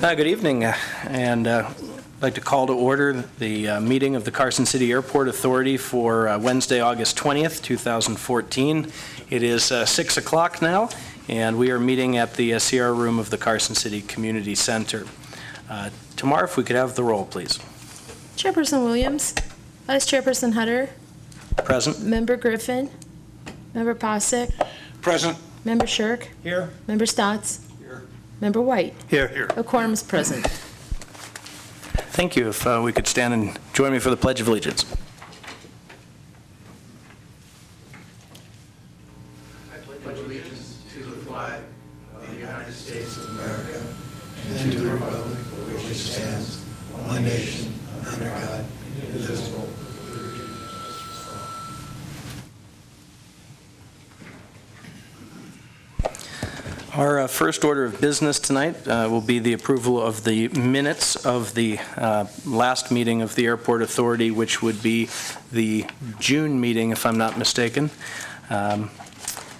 Good evening, and I'd like to call to order the meeting of the Carson City Airport Authority for Wednesday, August 20th, 2014. It is 6 o'clock now, and we are meeting at the Sierra Room of the Carson City Community Center. Tamara, if we could have the roll, please. Chairperson Williams, Vice Chairperson Hutter. Present. Member Griffin, Member Posick. Present. Member Shirk. Here. Member Stotts. Here. Member White. Here. A quorum is present. Thank you. If we could stand and join me for the Pledge of Allegiance. I pledge allegiance to the flag of the United States of America and to the republic for which it stands, one nation, under God, indivisible. Our first order of business tonight will be the approval of the minutes of the last meeting of the Airport Authority, which would be the June meeting, if I'm not mistaken.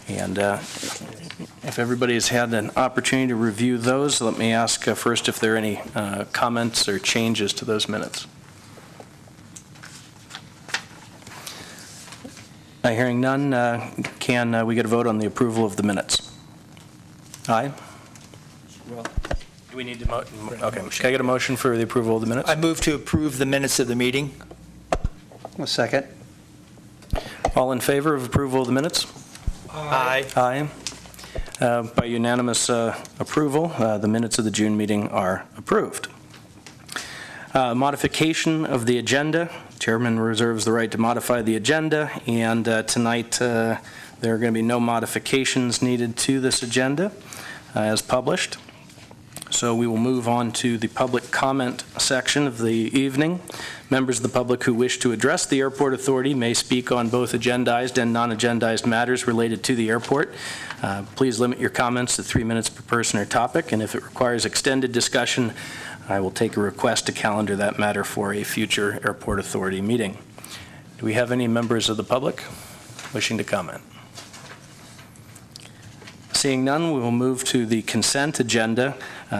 If everybody has had an opportunity to review those, let me ask first if there are any comments or changes to those minutes. Hearing none, can we get a vote on the approval of the minutes? Aye. Well, Do we need to okay. Can I get a motion for the approval of the minutes? I move to approve the minutes of the meeting. A second. All in favor of approval of the minutes? Aye. Aye. By unanimous approval, the minutes of the June meeting are approved. Modification of the agenda. Chairman reserves the right to modify the agenda, and tonight there are going to be no modifications needed to this agenda as published. So we will move on to the public comment section of the evening. Members of the public who wish to address the Airport Authority may speak on both agendized and non-agendized matters related to the airport. Please limit your comments to 3 minutes per person or topic, and if it requires extended discussion, I will take a request to calendar that matter for a future Airport Authority meeting. Do we have any members of the public wishing to comment? Seeing none, we will move to the consent agenda.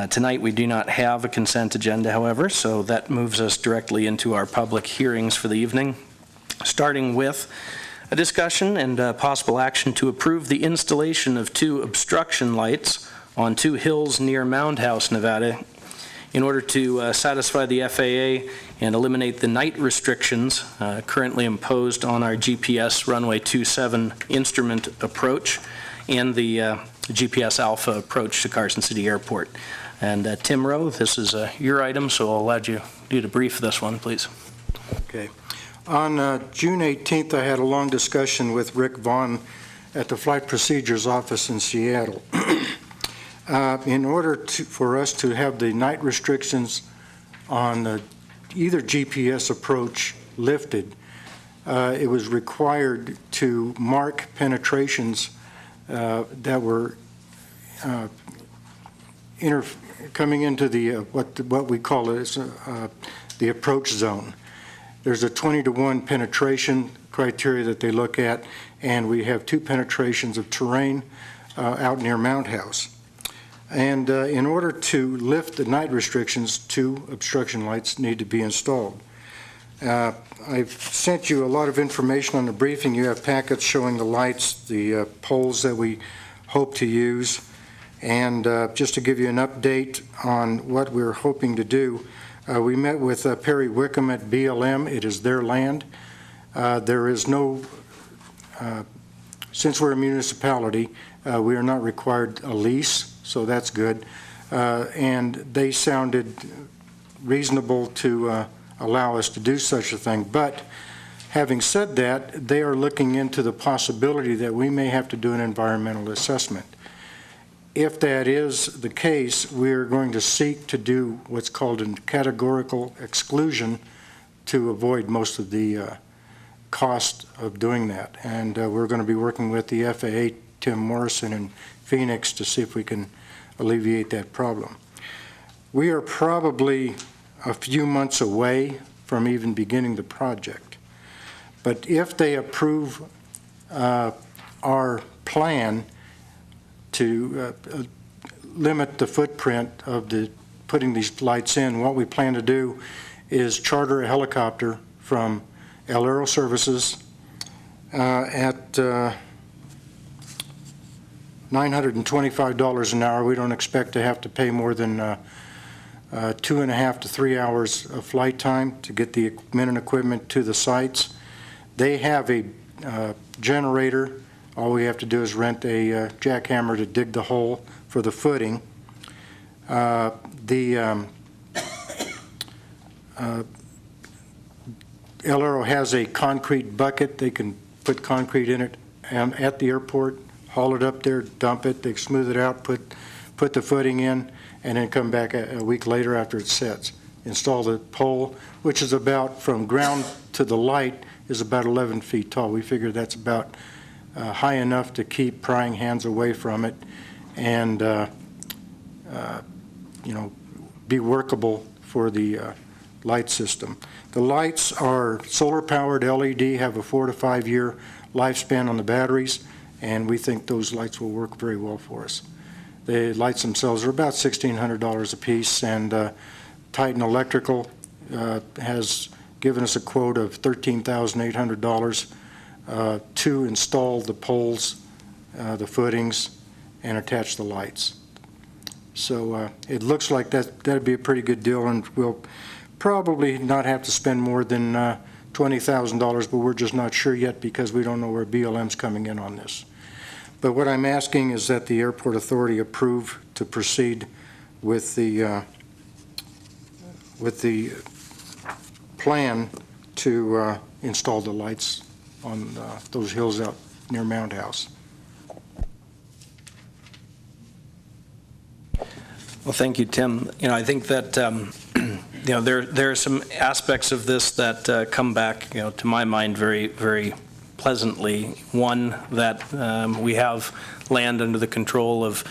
Tonight we do not have a consent agenda, however, so that moves us directly into our public hearings for the evening, starting with a discussion and possible action to approve the installation of 2 obstruction lights on 2 hills near Mound House, Nevada, in order to satisfy the FAA and eliminate the night restrictions currently imposed on our GPS runway 27 instrument approach and the GPS Alpha approach to Carson City Airport. And Tim Rowe, this is your item, so I'll allow you to brief this one, please. Okay. On June 18th, I had a long discussion with Rick Vaughn at the Flight Procedures Office in Seattle. In order for us to have the night restrictions on either GPS approach lifted, it was required to mark penetrations that were coming into the what we call as the approach zone. There's a 20-to-1 penetration criteria that they look at, and we have 2 penetrations of terrain out near Mount House. And in order to lift the night restrictions, 2 obstruction lights need to be installed. I've sent you a lot of information on the briefing. You have packets showing the lights, the poles that we hope to use, and just to give you an update on what we're hoping to do, we met with Perry Wickham at BLM. It is their land. There is no, since we're a municipality, we are not required a lease, so that's good. And they sounded reasonable to allow us to do such a thing. But having said that, they are looking into the possibility that we may have to do an environmental assessment. If that is the case, we're going to seek to do what's called a categorical exclusion to avoid most of the cost of doing that. And we're going to be working with the FAA, Tim Morrison in Phoenix, to see if we can alleviate that problem. We are probably a few months away from even beginning the project. But if they approve our plan to limit the footprint of the putting these lights in. What we plan to do is charter a helicopter from El Aero Services at $925 an hour. We don't expect to have to pay more than 2.5 to 3 hours of flight time to get the men and equipment to the sites. They have a generator. All we have to do is rent a jackhammer to dig the hole for the footing. El Aero has a concrete bucket. They can put concrete in it at the airport, haul it up there, dump it, they smooth it out, put the footing in, and then come back a week later after it sets. Install the pole, which is about, from ground to the light, is about 11 feet tall. We figure that's about high enough to keep prying hands away from it and, be workable for the light system. The lights are solar-powered LED, have a 4 to 5 year lifespan on the batteries, and we think those lights will work very well for us. The lights themselves are about $1,600 a piece, and Titan Electrical has given us a quote of $13,800 to install the poles, the footings, and attach the lights. So it looks like that'd be a pretty good deal, and we'll probably not have to spend more than $20,000, but we're just not sure yet because we don't know where BLM's coming in on this. But what I'm asking is that the airport authority approve to proceed with the plan to install the lights on those hills out near Mound House. Well, thank you, Tim. I think that there are some aspects of this that come back, to my mind very, very pleasantly. One, that we have land under the control of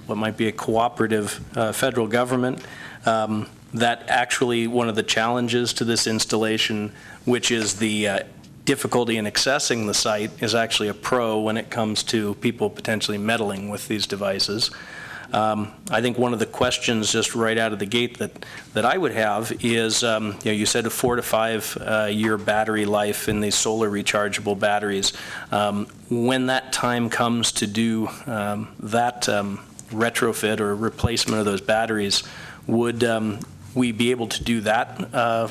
what might be a cooperative federal government. That actually one of the challenges to this installation, which is the difficulty in accessing the site, is actually a pro when it comes to people potentially meddling with these devices. I think one of the questions just right out of the gate that I would have is, you said a 4 to 5 year battery life in these solar rechargeable batteries. When that time comes to do that retrofit or replacement of those batteries, would we be able to do that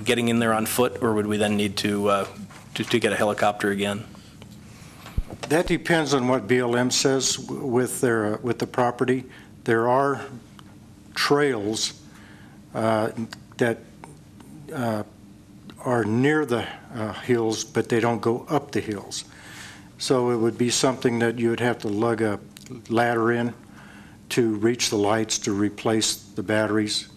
getting in there on foot, or would we then need to get a helicopter again? That depends on what BLM says with the property. There are trails that are near the hills, but they don't go up the hills. So it would be something that you would have to lug a ladder in to reach the lights, to replace the batteries,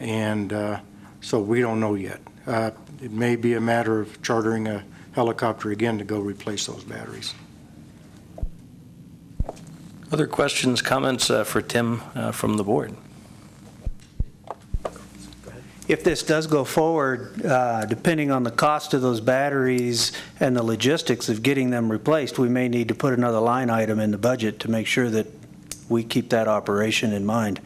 and so we don't know yet. It may be a matter of chartering a helicopter again to go replace those batteries. Other questions, comments for Tim from the board? If this does go forward, depending on the cost of those batteries and the logistics of getting them replaced, we may need to put another line item in the budget to make sure that we keep that operation in mind.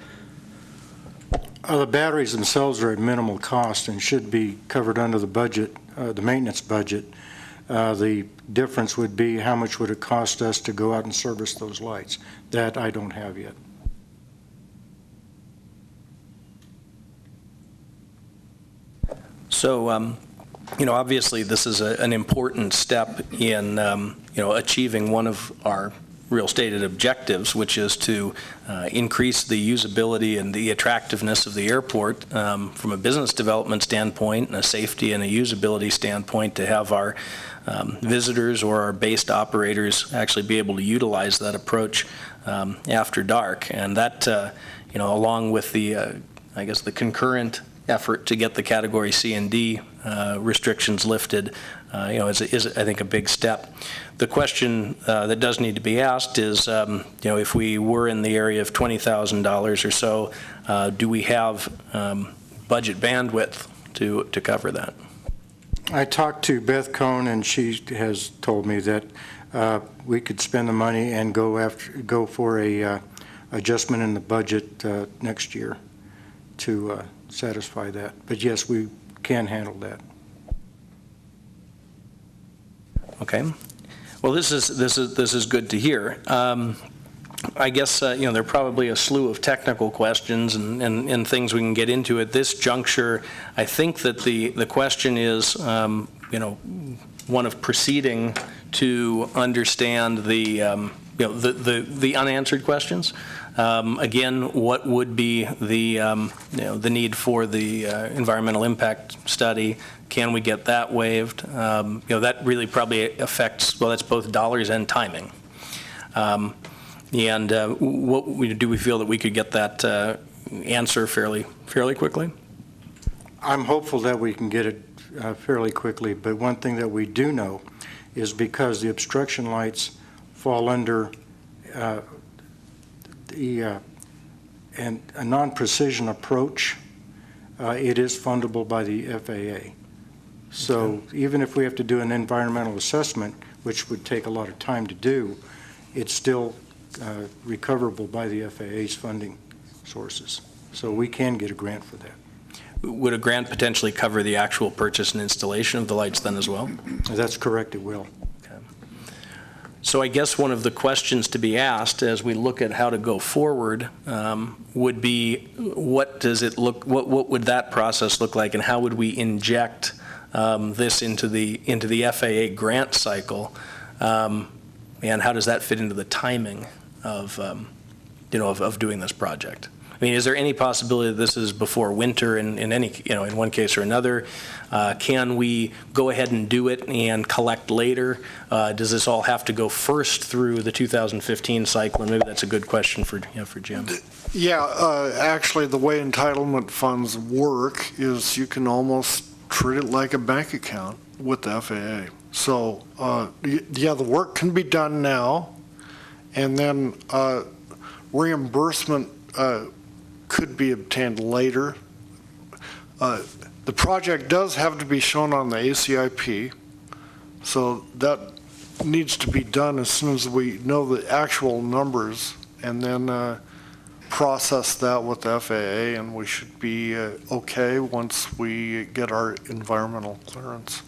The batteries themselves are at minimal cost and should be covered under the budget, the maintenance budget. The difference would be how much would it cost us to go out and service those lights. That I don't have yet. So, obviously this is an important step in, achieving one of our real stated objectives, which is to increase the usability and the attractiveness of the airport from a business development standpoint and a safety and a usability standpoint, to have our visitors or our based operators actually be able to utilize that approach after dark. And that, along with the, I guess, the concurrent effort to get the Category C and D restrictions lifted, is I think a big step. The question that does need to be asked is, if we were in the area of $20,000 or so, do we have budget bandwidth to cover that? I talked to Beth Cohn, and she has told me that we could spend the money and go for a adjustment in the budget next year. to satisfy that. But yes, we can handle that. Okay. Well, this is good to hear. I guess, there are probably a slew of technical questions and things we can get into at this juncture. I think that the question is, one of proceeding to understand the unanswered questions. Again, what would be the need for the environmental impact study? Can we get that waived? That really probably affects, well, that's both dollars and timing. Do we feel that we could get that answer fairly quickly? I'm hopeful that we can get it fairly quickly, but one thing that we do know is because the obstruction lights fall under a non-precision approach, it is fundable by the FAA. So even if we have to do an environmental assessment, which would take a lot of time to do, it's still recoverable by the FAA's funding sources. So we can get a grant for that. Would a grant potentially cover the actual purchase and installation of the lights then as well? That's correct, it will. So I guess one of the questions to be asked as we look at how to go forward would be, what would that process look like, and how would we inject this into the FAA grant cycle, and how does that fit into the timing of doing this project? I mean, is there any possibility that this is before winter in one case or another? Can we go ahead and do it and collect later? Does this all have to go first through the 2015 cycle? And maybe that's a good question for Jim. Yeah, actually, the way entitlement funds work is you can almost treat it like a bank account with the FAA. So, yeah, the work can be done now, and then reimbursement could be obtained later. The project does have to be shown on the ACIP, so that needs to be done as soon as we know the actual numbers, and then process that with the FAA, and we should be okay once we get our environmental clearance.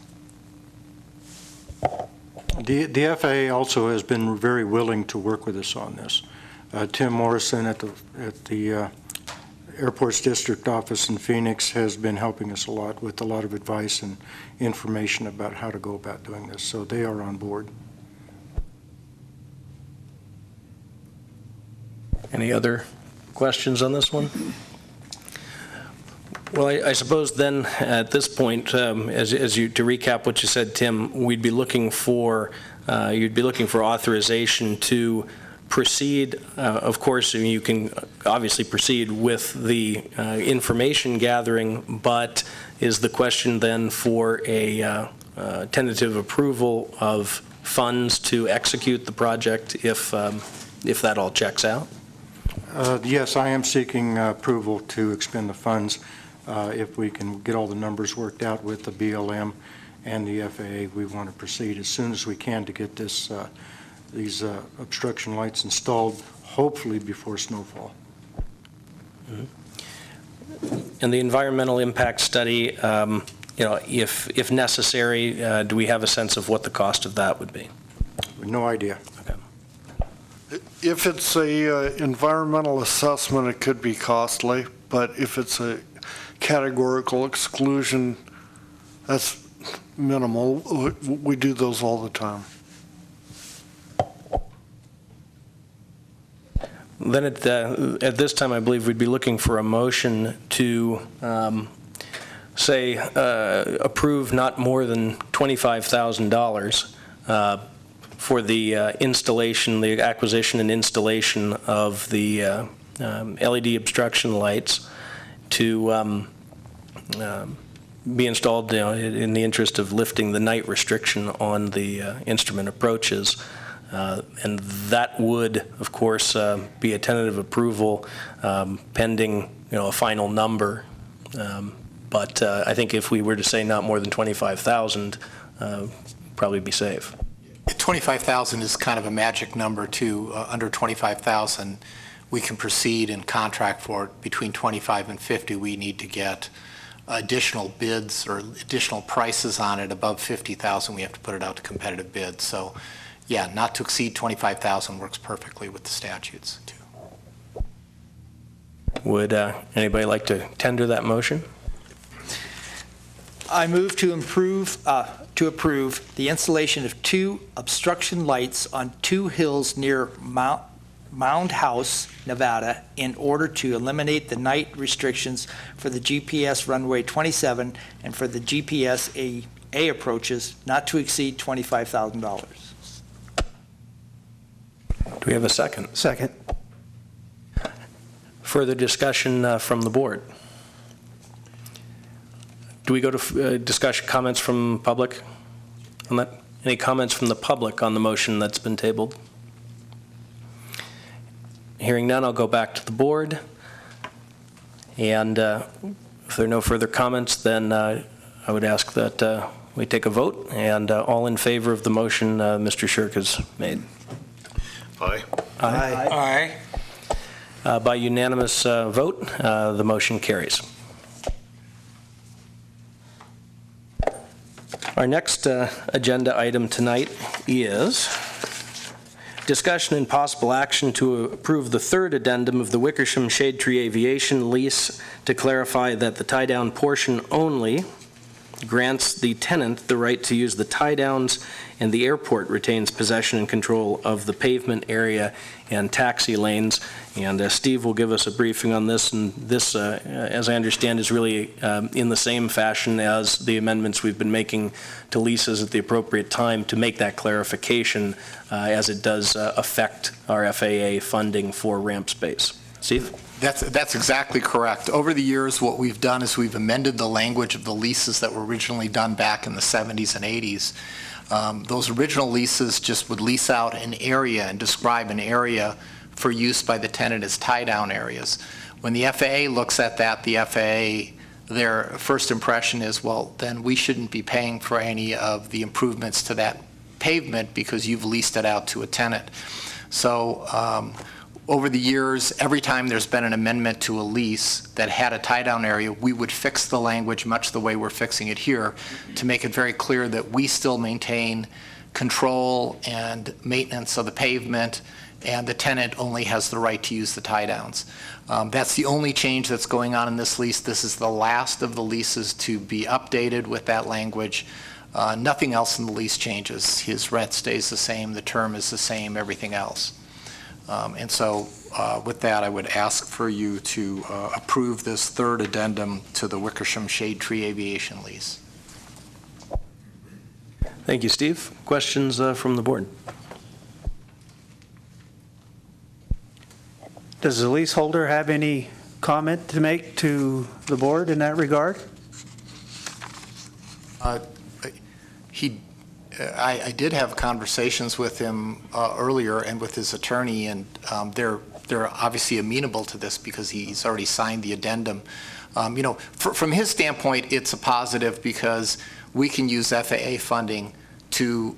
The FAA also has been very willing to work with us on this. Tim Morrison at the Airports District Office in Phoenix has been helping us a lot with a lot of advice and information about how to go about doing this, so they are on board. Any other questions on this one? Well, I suppose then at this point, to recap what you said, Tim, you'd be looking for authorization to proceed. Of course, you can obviously proceed with the information gathering, but is the question then for a tentative approval of funds to execute the project if that all checks out? Yes, I am seeking approval to expend the funds. If we can get all the numbers worked out with the BLM and the FAA, we want to proceed as soon as we can to get these obstruction lights installed, hopefully before snowfall. Mm-hmm. And the environmental impact study, if necessary, do we have a sense of what the cost of that would be? No idea. Okay. If it's a environmental assessment, it could be costly, but if it's a categorical exclusion, that's minimal. We do those all the time. Then at this time, I believe we'd be looking for a motion to approve not more than $25,000 for the installation, the acquisition and installation of the LED obstruction lights to be installed in the interest of lifting the night restriction on the instrument approaches. And that would, of course, be a tentative approval pending, a final number. But I think if we were to say not more than 25,000, probably be safe. 25,000 is kind of a magic number too. Under 25,000, we can proceed and contract for it. Between 25 and 50, we need to get additional bids or additional prices on it. Above 50,000, we have to put it out to competitive bids. So, yeah, not to exceed 25,000 works perfectly with the statutes, too. Would anybody like to tender that motion? I move to approve the installation of 2 obstruction lights on 2 hills near Mound House, Nevada, in order to eliminate the night restrictions for the GPS runway 27 and for the GPS A approaches, not to exceed $25,000. Do we have a second? Second. Further discussion from the board? Do we go to discussion, comments from public on that? Any comments from the public on the motion that's been tabled? Hearing none, I'll go back to the board. And if there are no further comments, then I would ask that we take a vote. And all in favor of the motion Mr. Shirk has made. Aye. Aye. By unanimous vote, the motion carries. Our next agenda item tonight is discussion and possible action to approve the third addendum of the Wickersham Shade Tree Aviation lease to clarify that the tie-down portion only grants the tenant the right to use the tie-downs, and the airport retains possession and control of the pavement area and taxi lanes. And Steve will give us a briefing on this, and this, as I understand, is really in the same fashion as the amendments we've been making to leases at the appropriate time to make that clarification as it does affect our FAA funding for ramp space. Steve? That's exactly correct. Over the years, what we've done is we've amended the language of the leases that were originally done back in the 70s and 80s. Those original leases just would lease out an area and describe an area for use by the tenant as tie-down areas. When the FAA looks at that, the FAA, their first impression is, well, then we shouldn't be paying for any of the improvements to that pavement because you've leased it out to a tenant. So over the years, every time there's been an amendment to a lease that had a tie-down area, we would fix the language much the way we're fixing it here to make it very clear that we still maintain control and maintenance of the pavement, and the tenant only has the right to use the tie-downs. That's the only change that's going on in this lease. This is the last of the leases to be updated with that language. Nothing else in the lease changes. His rent stays the same, the term is the same, everything else. And so with that, I would ask for you to approve this third addendum to the Wickersham Shade Tree Aviation lease. Thank you, Steve. Questions from the board? Does the leaseholder have any comment to make to the board in that regard? I did have conversations with him earlier and with his attorney, and they're obviously amenable to this because he's already signed the addendum. From his standpoint, it's a positive because we can use FAA funding to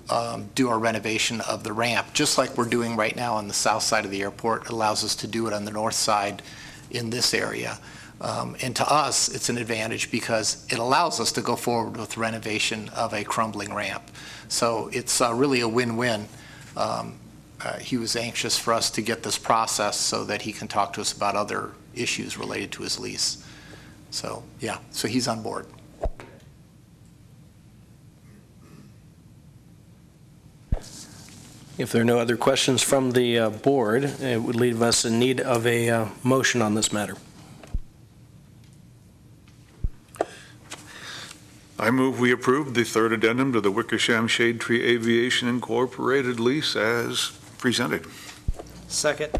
do our renovation of the ramp, just like we're doing right now on the south side of the airport. It allows us to do it on the north side in this area. And to us, it's an advantage because it allows us to go forward with renovation of a crumbling ramp. So it's really a win-win. He was anxious for us to get this process so that he can talk to us about other issues related to his lease. So, yeah, so he's on board. If there are no other questions from the board, it would leave us in need of a motion on this matter. I move we approve the third addendum to the Wickersham Shade Tree Aviation Incorporated lease as presented. Second.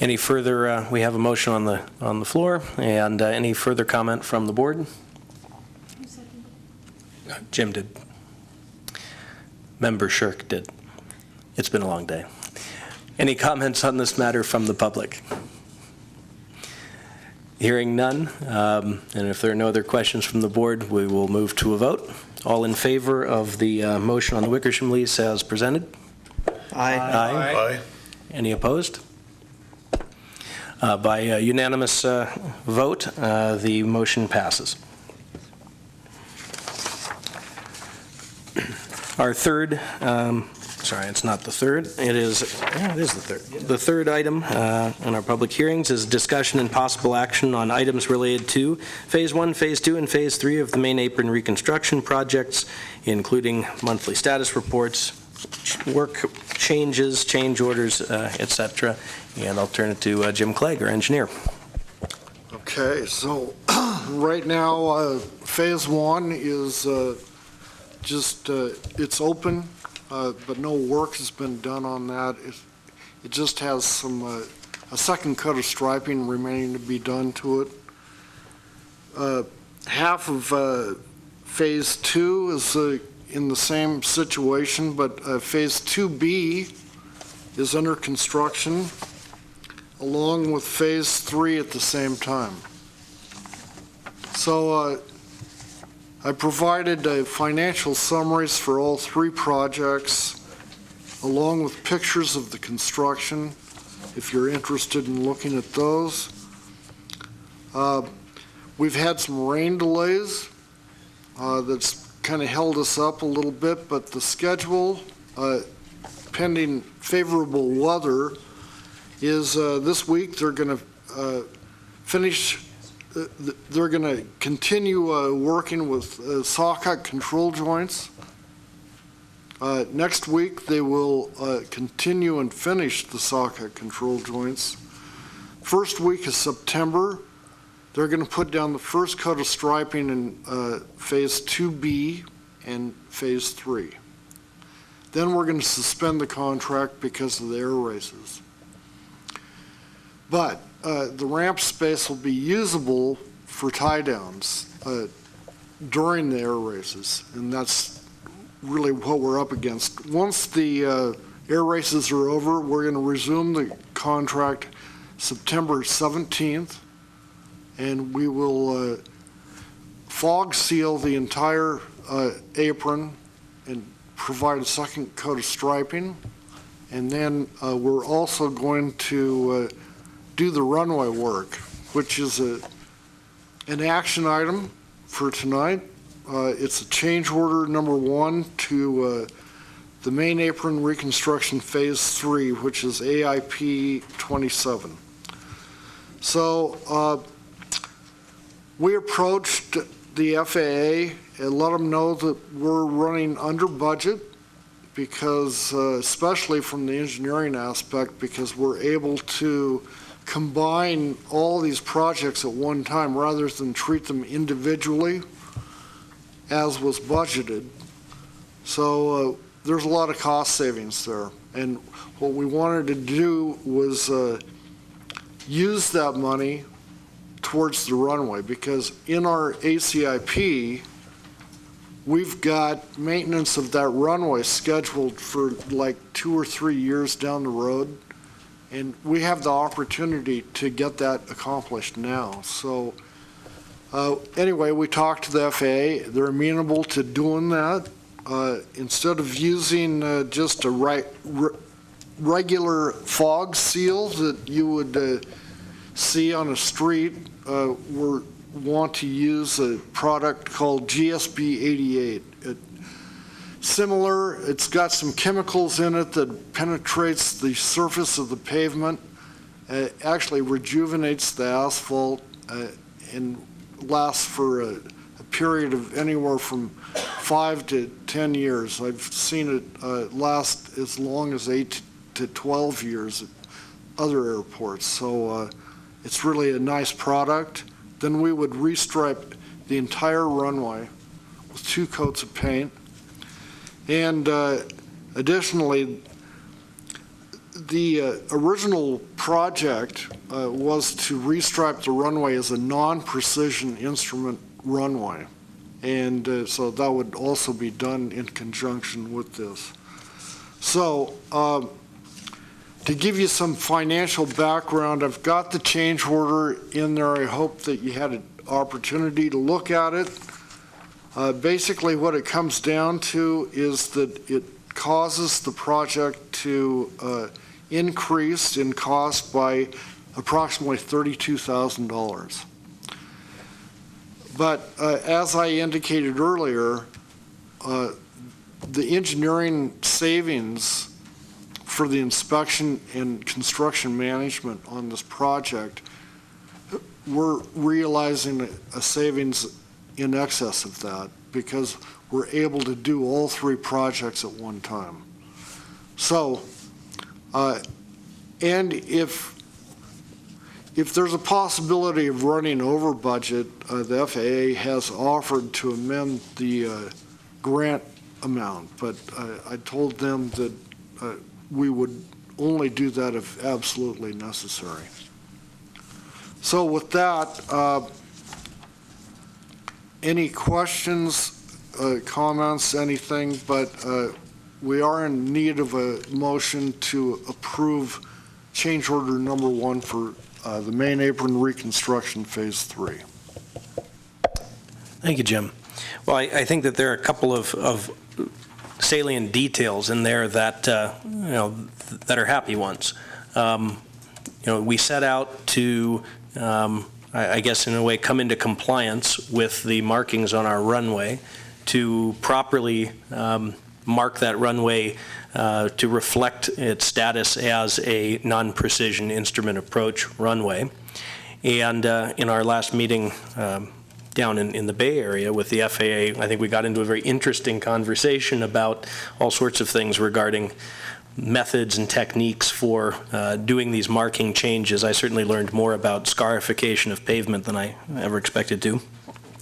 Any further, we have a motion on the floor, and any further comment from the board? Jim did. Member Shirk did. It's been a long day. Any comments on this matter from the public? Hearing none, and if there are no other questions from the board, we will move to a vote. All in favor of the motion on the Wickersham lease as presented? Aye. Aye. Any opposed? By unanimous vote, the motion passes. Our third, sorry, it's not the third, it is the third. The third item in our public hearings is discussion and possible action on items related to Phase 1, Phase 2, and Phase 3 of the main apron reconstruction projects, including monthly status reports, work changes, change orders, et cetera. And I'll turn it to Jim Clegg, our engineer. Okay, so right now, Phase 1 is it's open, but no work has been done on that. It just has a second coat of striping remaining to be done to it. Half of Phase 2 is in the same situation, but Phase 2B is under construction, along with Phase 3 at the same time. So I provided financial summaries for all three projects, along with pictures of the construction, if you're interested in looking at those. We've had some rain delays that's kind of held us up a little bit, but the schedule, pending favorable weather, is this week they're going to finish. They're going to continue working with socket control joints. Next week, they will continue and finish the socket control joints. First week of September, they're going to put down the first coat of striping in Phase 2B and Phase 3. Then we're going to suspend the contract because of the air races. But the ramp space will be usable for tie downs during the air races, and that's really what we're up against. Once the air races are over, we're going to resume the contract September 17th, and we will fog seal the entire apron and provide a second coat of striping, and then we're also going to do the runway work, which is an action item for tonight. It's a change order number 1 to the main apron reconstruction Phase 3, which is AIP 27. So we approached the FAA and let them know that we're running under budget, because especially from the engineering aspect, because we're able to combine all these projects at one time rather than treat them individually as was budgeted. So there's a lot of cost savings there. And what we wanted to do was use that money towards the runway, because in our ACIP, we've got maintenance of that runway scheduled for like 2 or 3 years down the road. And we have the opportunity to get that accomplished now. So anyway, we talked to the FAA. They're amenable to doing that. Instead of using just a regular fog seal that you would see on a street, we want to use a product called GSB 88. Similar, it's got some chemicals in it that penetrates the surface of the pavement, actually rejuvenates the asphalt, and lasts for a period of anywhere from 5 to 10 years. I've seen it last as long as 8 to 12 years at other airports. So it's really a nice product. Then we would restripe the entire runway with 2 coats of paint. And additionally, the original project was to restripe the runway as a non-precision instrument runway. And so that would also be done in conjunction with this. So to give you some financial background, I've got the change order in there. I hope that you had an opportunity to look at it. Basically, what it comes down to is that it causes the project to increased in cost by approximately $32,000. But as I indicated earlier, the engineering savings for the inspection and construction management on this project, we're realizing a savings in excess of that because we're able to do all three projects at one time. So, and if there's a possibility of running over budget, the FAA has offered to amend the grant amount, but I told them that we would only do that if absolutely necessary. So with that, any questions, comments, anything, but we are in need of a motion to approve change order number 1 for the main apron reconstruction phase 3. Thank you, Jim. Well, I think that there are a couple of salient details in there that that are happy ones. We set out to, I guess in a way, come into compliance with the markings on our runway to properly mark that runway to reflect its status as a non-precision instrument approach runway. And in our last meeting down in the Bay Area with the FAA, I think we got into a very interesting conversation about all sorts of things regarding methods and techniques for doing these marking changes. I certainly learned more about scarification of pavement than I ever expected to.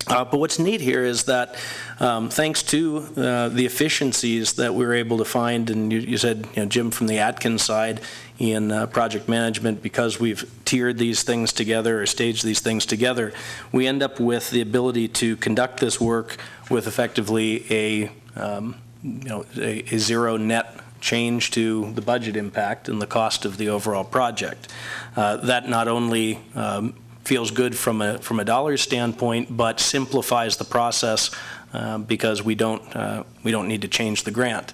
But what's neat here is that thanks to the efficiencies that we were able to find, and you said, Jim, from the Atkins side in project management, because we've tiered these things together or staged these things together, we end up with the ability to conduct this work with effectively a zero net change to the budget impact and the cost of the overall project. That not only feels good from a dollar standpoint, but simplifies the process because we don't need to change the grant.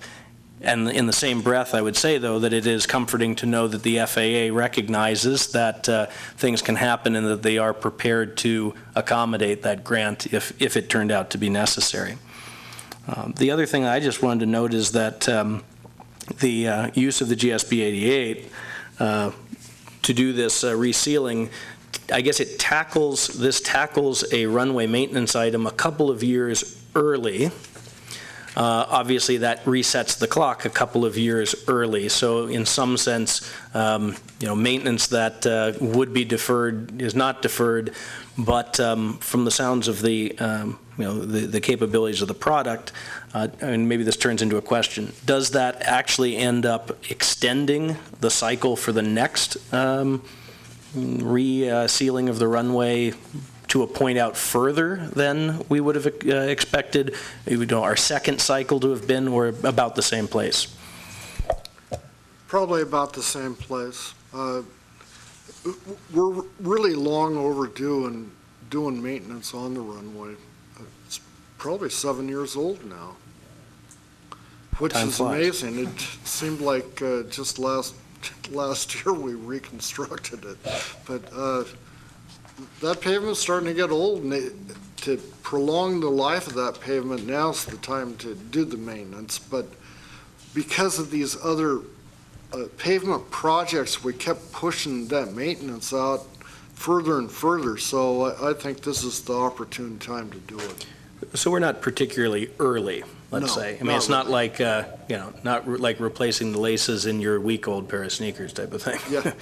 And in the same breath, I would say, though, that it is comforting to know that the FAA recognizes that things can happen and that they are prepared to accommodate that grant if it turned out to be necessary. The other thing I just wanted to note is that the use of the GSB 88 to do this resealing, I guess this tackles a runway maintenance item a couple of years early. Obviously, that resets the clock a couple of years early. So in some sense, maintenance that would be deferred is not deferred. But from the sounds of the capabilities of the product, and maybe this turns into a question, does that actually end up extending the cycle for the next resealing of the runway to a point out further than we would have expected? Our second cycle to have been, or about the same place? Probably about the same place. We're really long overdue in doing maintenance on the runway. It's probably 7 years old now, which Time is flies. amazing. It seemed like just last year we reconstructed it. But that pavement's starting to get old, and to prolong the life of that pavement, now's the time to do the maintenance. But because of these other pavement projects, we kept pushing that maintenance out further and further. So I think this is the opportune time to do it. So we're not particularly early, let's say. I mean, it's not like, not like replacing the laces in your week-old pair of sneakers type of thing. Yeah.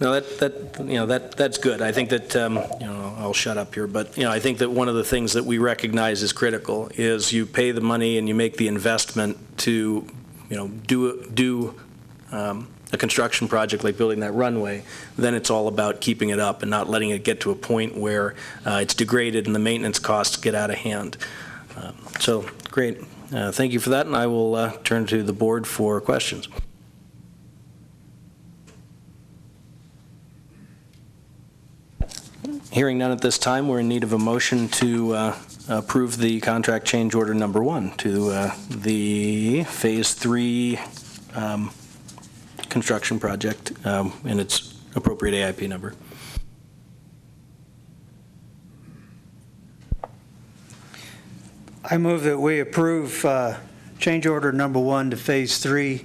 No, that's good. I think that, I'll shut up here, but, I think that one of the things that we recognize is critical is you pay the money and you make the investment to, do a construction project like building that runway. Then it's all about keeping it up and not letting it get to a point where it's degraded and the maintenance costs get out of hand. So, great. Thank you for that, and I will turn to the board for questions. Hearing none at this time, we're in need of a motion to approve the contract change order number 1 to the Phase 3 construction project and its appropriate AIP number. I move that we approve change order number 1 to Phase 3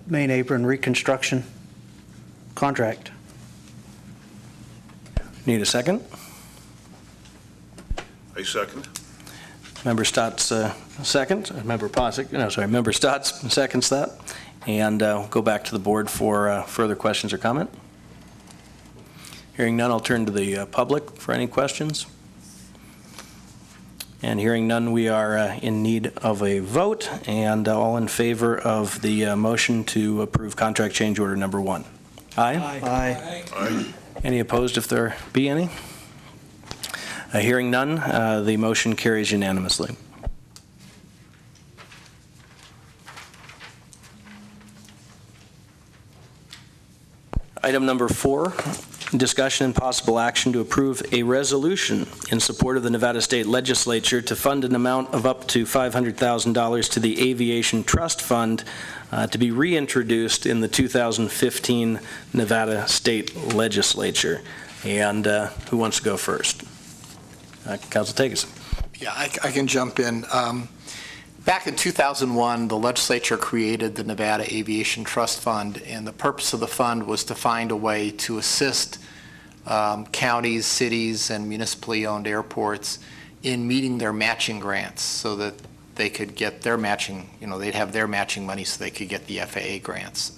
main apron reconstruction contract. Need a second? I second. Member Stotts second. Member Posick, no, sorry, Member Stotts seconds that. And go back to the board for further questions or comment. Hearing none, I'll turn to the public for any questions. And hearing none, we are in need of a vote, and all in favor of the motion to approve contract change order number 1. Aye? Aye. Aye. Any opposed if there be any? Hearing none, the motion carries unanimously. Item number 4, discussion and possible action to approve a resolution in support of the Nevada State Legislature to fund an amount of up to $500,000 to the Aviation Trust Fund to be reintroduced in the 2015 Nevada State Legislature. And who wants to go first? Council Tagus. Yeah, I can jump in. Back in 2001, the legislature created the Nevada Aviation Trust Fund, and the purpose of the fund was to find a way to assist counties, cities, and municipally owned airports in meeting their matching grants so that they could get their matching, they'd have their matching money so they could get the FAA grants.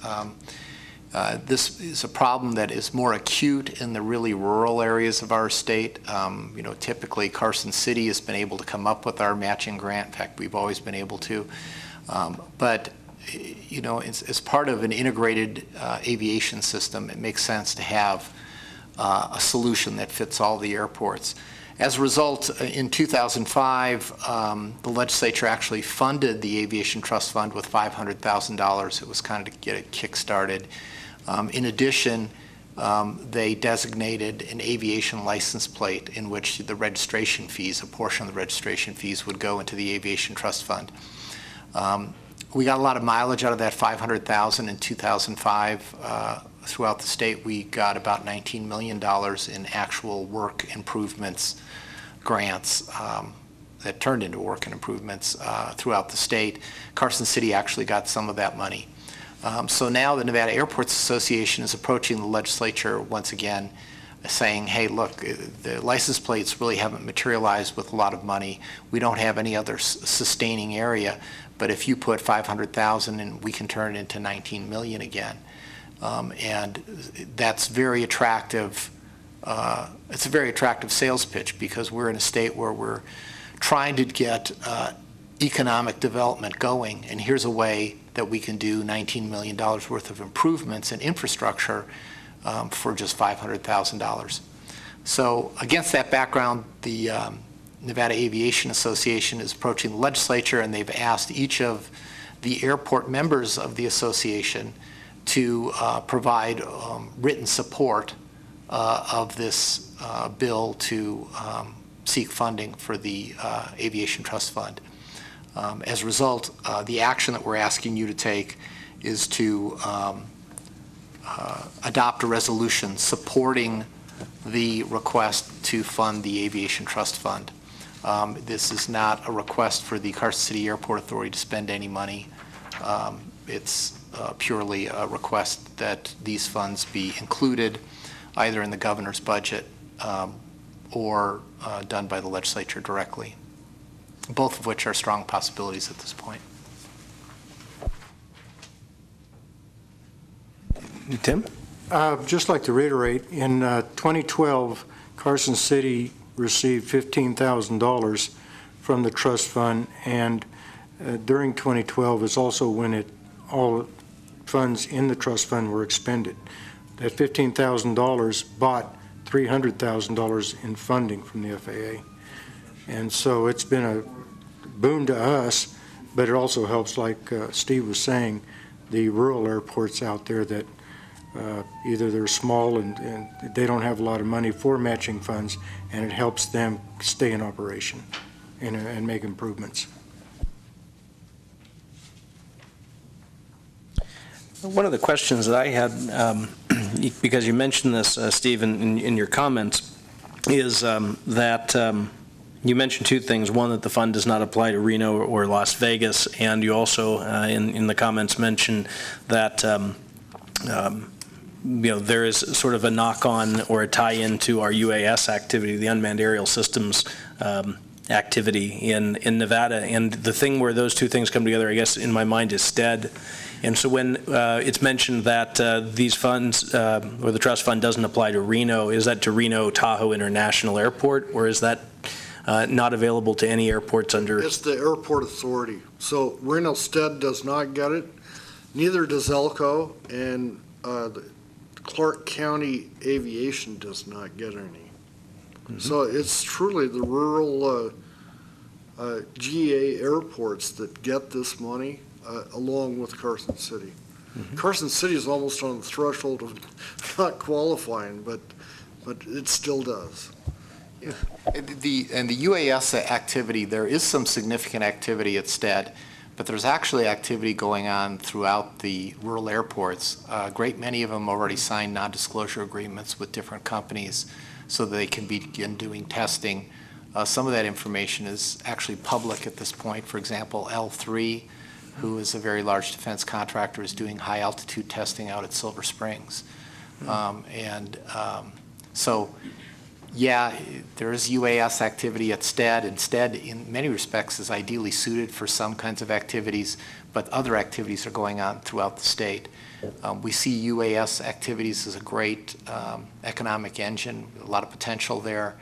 This is a problem that is more acute in the really rural areas of our state. Typically Carson City has been able to come up with our matching grant. In fact, we've always been able to. But as part of an integrated aviation system, it makes sense to have a solution that fits all the airports. As a result, in 2005, the legislature actually funded the Aviation Trust Fund with $500,000. It was kind of to get it kick-started. In addition, they designated an aviation license plate in which the registration fees, a portion of the registration fees, would go into the Aviation Trust Fund. We got a lot of mileage out of that $500,000 in 2005. Throughout the state, we got about $19 million in actual work improvements grants that turned into work and improvements throughout the state. Carson City actually got some of that money. So now the Nevada Airports Association is approaching the legislature once again saying, hey, look, the license plates really haven't materialized with a lot of money. We don't have any other sustaining area, but if you put $500,000 in, we can turn it into $19 million again. And that's very attractive. It's a very attractive sales pitch because we're in a state where we're trying to get economic development going, and here's a way that we can do $19 million worth of improvements in infrastructure for just $500,000. So against that background, the Nevada Aviation Association is approaching the legislature, and they've asked each of the airport members of the association to provide written support of this bill to seek funding for the Aviation Trust Fund. As a result, the action that we're asking you to take is to adopt a resolution supporting the request to fund the Aviation Trust Fund. This is not a request for the Carson City Airport Authority to spend any money. It's purely a request that these funds be included either in the governor's budget or done by the legislature directly, both of which are strong possibilities at this point. Tim? I'd just like to reiterate, in 2012, Carson City received $15,000 from the trust fund, and during 2012 is also when all funds in the trust fund were expended. That $15,000 bought $300,000 in funding from the FAA. And so it's been a boon to us, but it also helps, like Steve was saying, the rural airports out there that either they're small and they don't have a lot of money for matching funds, and it helps them stay in operation and make improvements. One of the questions that I had, because you mentioned this, Steve, in your comments, is that you mentioned two things. One, that the fund does not apply to Reno or Las Vegas, and you also, in the comments, mentioned that there is sort of a knock-on or a tie-in to our UAS activity, the Unmanned Aerial Systems activity in Nevada. And the thing where those two things come together, I guess, in my mind, is STED. And so when it's mentioned that these funds, or the trust fund doesn't apply to Reno, is that to Reno Tahoe International Airport, or is that not available to any airports under? It's the airport authority. So Reno Stead does not get it, neither does Elko, and the Clark County Aviation does not get any. Mm-hmm. So it's truly the rural GA airports that get this money, along with Carson City. Mm-hmm. Carson City is almost on the threshold of not qualifying, but it still does. The UAS activity, there is some significant activity at STED, but there's actually activity going on throughout the rural airports. A great many of them already signed non-disclosure agreements with different companies so that they can begin doing testing. Some of that information is actually public at this point. For example, L3, who is a very large defense contractor, is doing high-altitude testing out at Silver Springs. So, yeah, there is UAS activity at STED, and STED, in many respects, is ideally suited for some kinds of activities, but other activities are going on throughout the state. We see UAS activities as a great economic engine, a lot of potential there,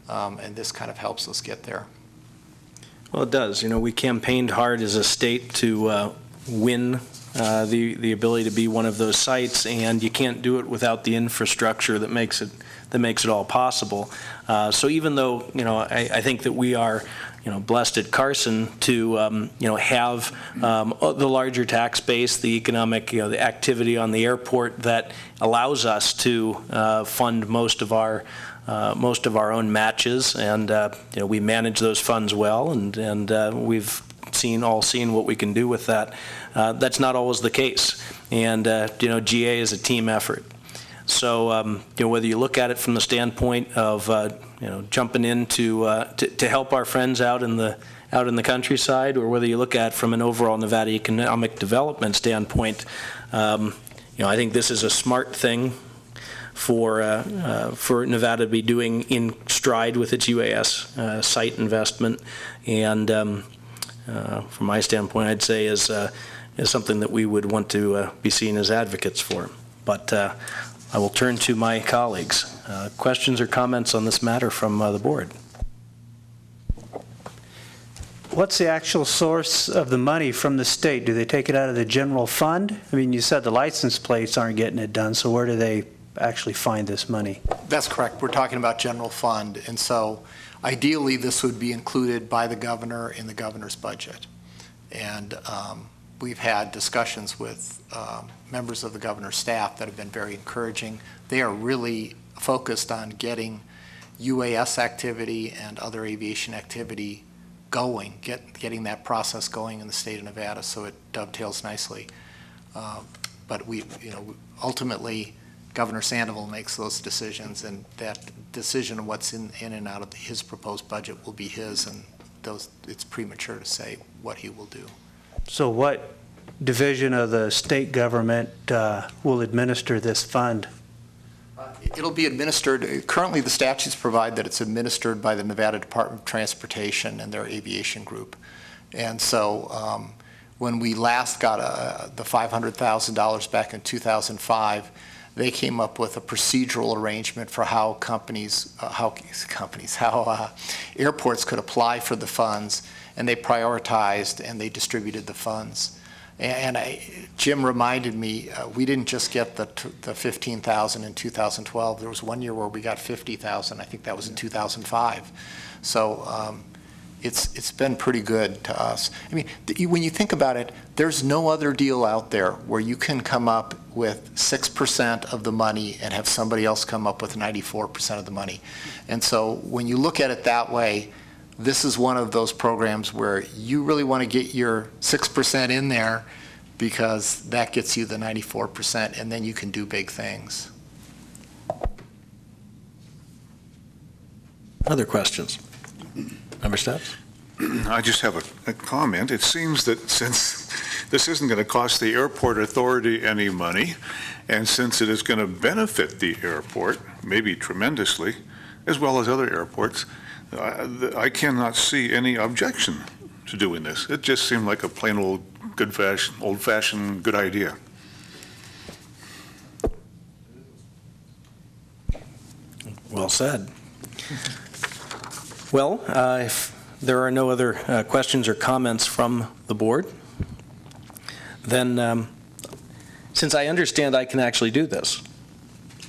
and this kind of helps us get there. Well, it does. We campaigned hard as a state to win the ability to be one of those sites, and you can't do it without the infrastructure that makes it all possible. So even though I think that we are blessed at Carson to have the larger tax base, the economic the activity on the airport that allows us to fund most of our own matches, and we manage those funds well, and we've seen what we can do with that. That's not always the case, and GA is a team effort. So whether you look at it from the standpoint of jumping in to help our friends out in the countryside, or whether you look at it from an overall Nevada economic development standpoint, I think this is a smart thing for Nevada to be doing in stride with its UAS site investment, and from my standpoint, I'd say is something that we would want to be seen as advocates for. But I will turn to my colleagues. Questions or comments on this matter from the board? What's the actual source of the money from the state? Do they take it out of the general fund? I mean, you said the license plates aren't getting it done, so where do they actually find this money? That's correct. We're talking about general fund, and so ideally this would be included by the governor in the governor's budget. And we've had discussions with members of the governor's staff that have been very encouraging. They are really focused on getting UAS activity and other aviation activity going, getting that process going in the state of Nevada, so it dovetails nicely. But ultimately, Governor Sandoval makes those decisions, and that decision of what's in and out of his proposed budget will be his, and it's premature to say what he will do. So what division of the state government will administer this fund? It'll be administered, currently the statutes provide that it's administered by the Nevada Department of Transportation and their aviation group. And so when we last got the $500,000 back in 2005, they came up with a procedural arrangement for how airports could apply for the funds, and they prioritized and they distributed the funds. And Jim reminded me, we didn't just get the $15,000 in 2012. There was one year where we got $50,000. I think that was in 2005. So it's been pretty good to us. I mean, when you think about it, there's no other deal out there where you can come up with 6% of the money and have somebody else come up with 94% of the money. And so when you look at it that way, this is one of those programs where you really want to get your 6% in there because that gets you the 94%, and then you can do big things. Other questions? Member Steps? I just have a comment. It seems that since this isn't going to cost the airport authority any money, and since it is going to benefit the airport, maybe tremendously, as well as other airports, I cannot see any objection to doing this. It just seemed like a plain old old-fashioned good idea. Well said. Well, if there are no other questions or comments from the board, then since I understand I can actually do this,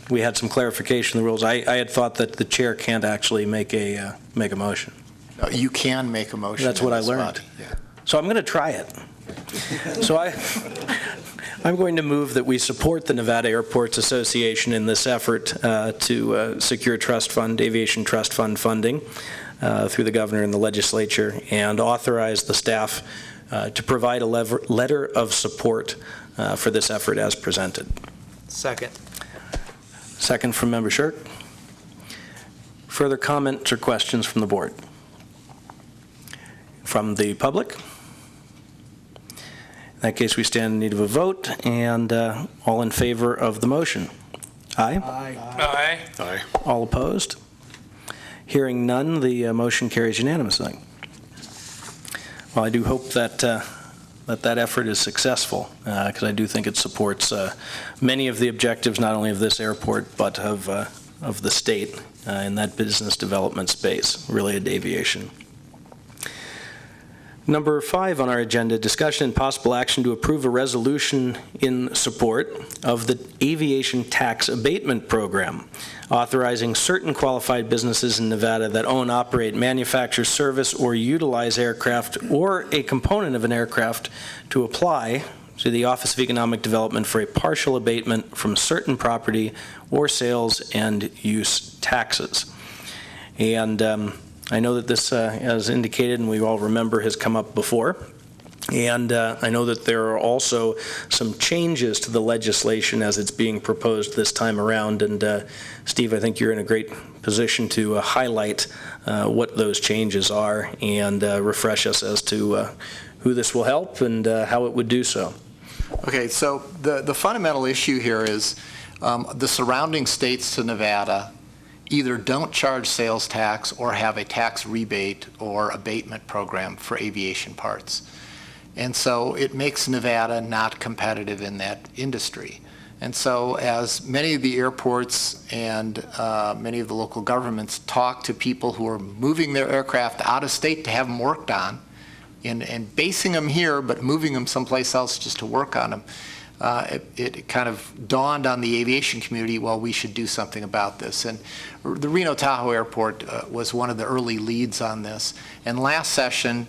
we had some clarification of the rules. I had thought that the chair can't actually make a motion. No, you can make a motion. That's in what I this learned. body. Yeah. So I'm going to try it. So I'm going to move that we support the Nevada Airports Association in this effort to secure trust fund, aviation trust fund funding through the governor and the legislature, and authorize the staff to provide a letter of support for this effort as presented. Second. Second from Member Shirk. Further comments or questions from the board? From the public? In that case, we stand in need of a vote, and all in favor of the motion? Aye? Aye. Aye. All opposed? Hearing none, the motion carries unanimously. Well, I do hope that that effort is successful, because I do think it supports many of the objectives, not only of this airport, but of the state in that business development space related to aviation. Number 5 on our agenda, discussion and possible action to approve a resolution in support of the Aviation Tax Abatement Program, authorizing certain qualified businesses in Nevada that own, operate, manufacture, service, or utilize aircraft or a component of an aircraft to apply to the Office of Economic Development for a partial abatement from certain property or sales and use taxes. And I know that this, as indicated, and we all remember, has come up before. And I know that there are also some changes to the legislation as it's being proposed this time around. And Steve, I think you're in a great position to highlight what those changes are and refresh us as to who this will help and how it would do so. Okay, so the fundamental issue here is the surrounding states to Nevada either don't charge sales tax or have a tax rebate or abatement program for aviation parts. And so it makes Nevada not competitive in that industry. And so as many of the airports and many of the local governments talk to people who are moving their aircraft out of state to have them worked on, and basing them here but moving them someplace else just to work on them, it kind of dawned on the aviation community, well, we should do something about this. And the Reno-Tahoe Airport was one of the early leads on this. And last session,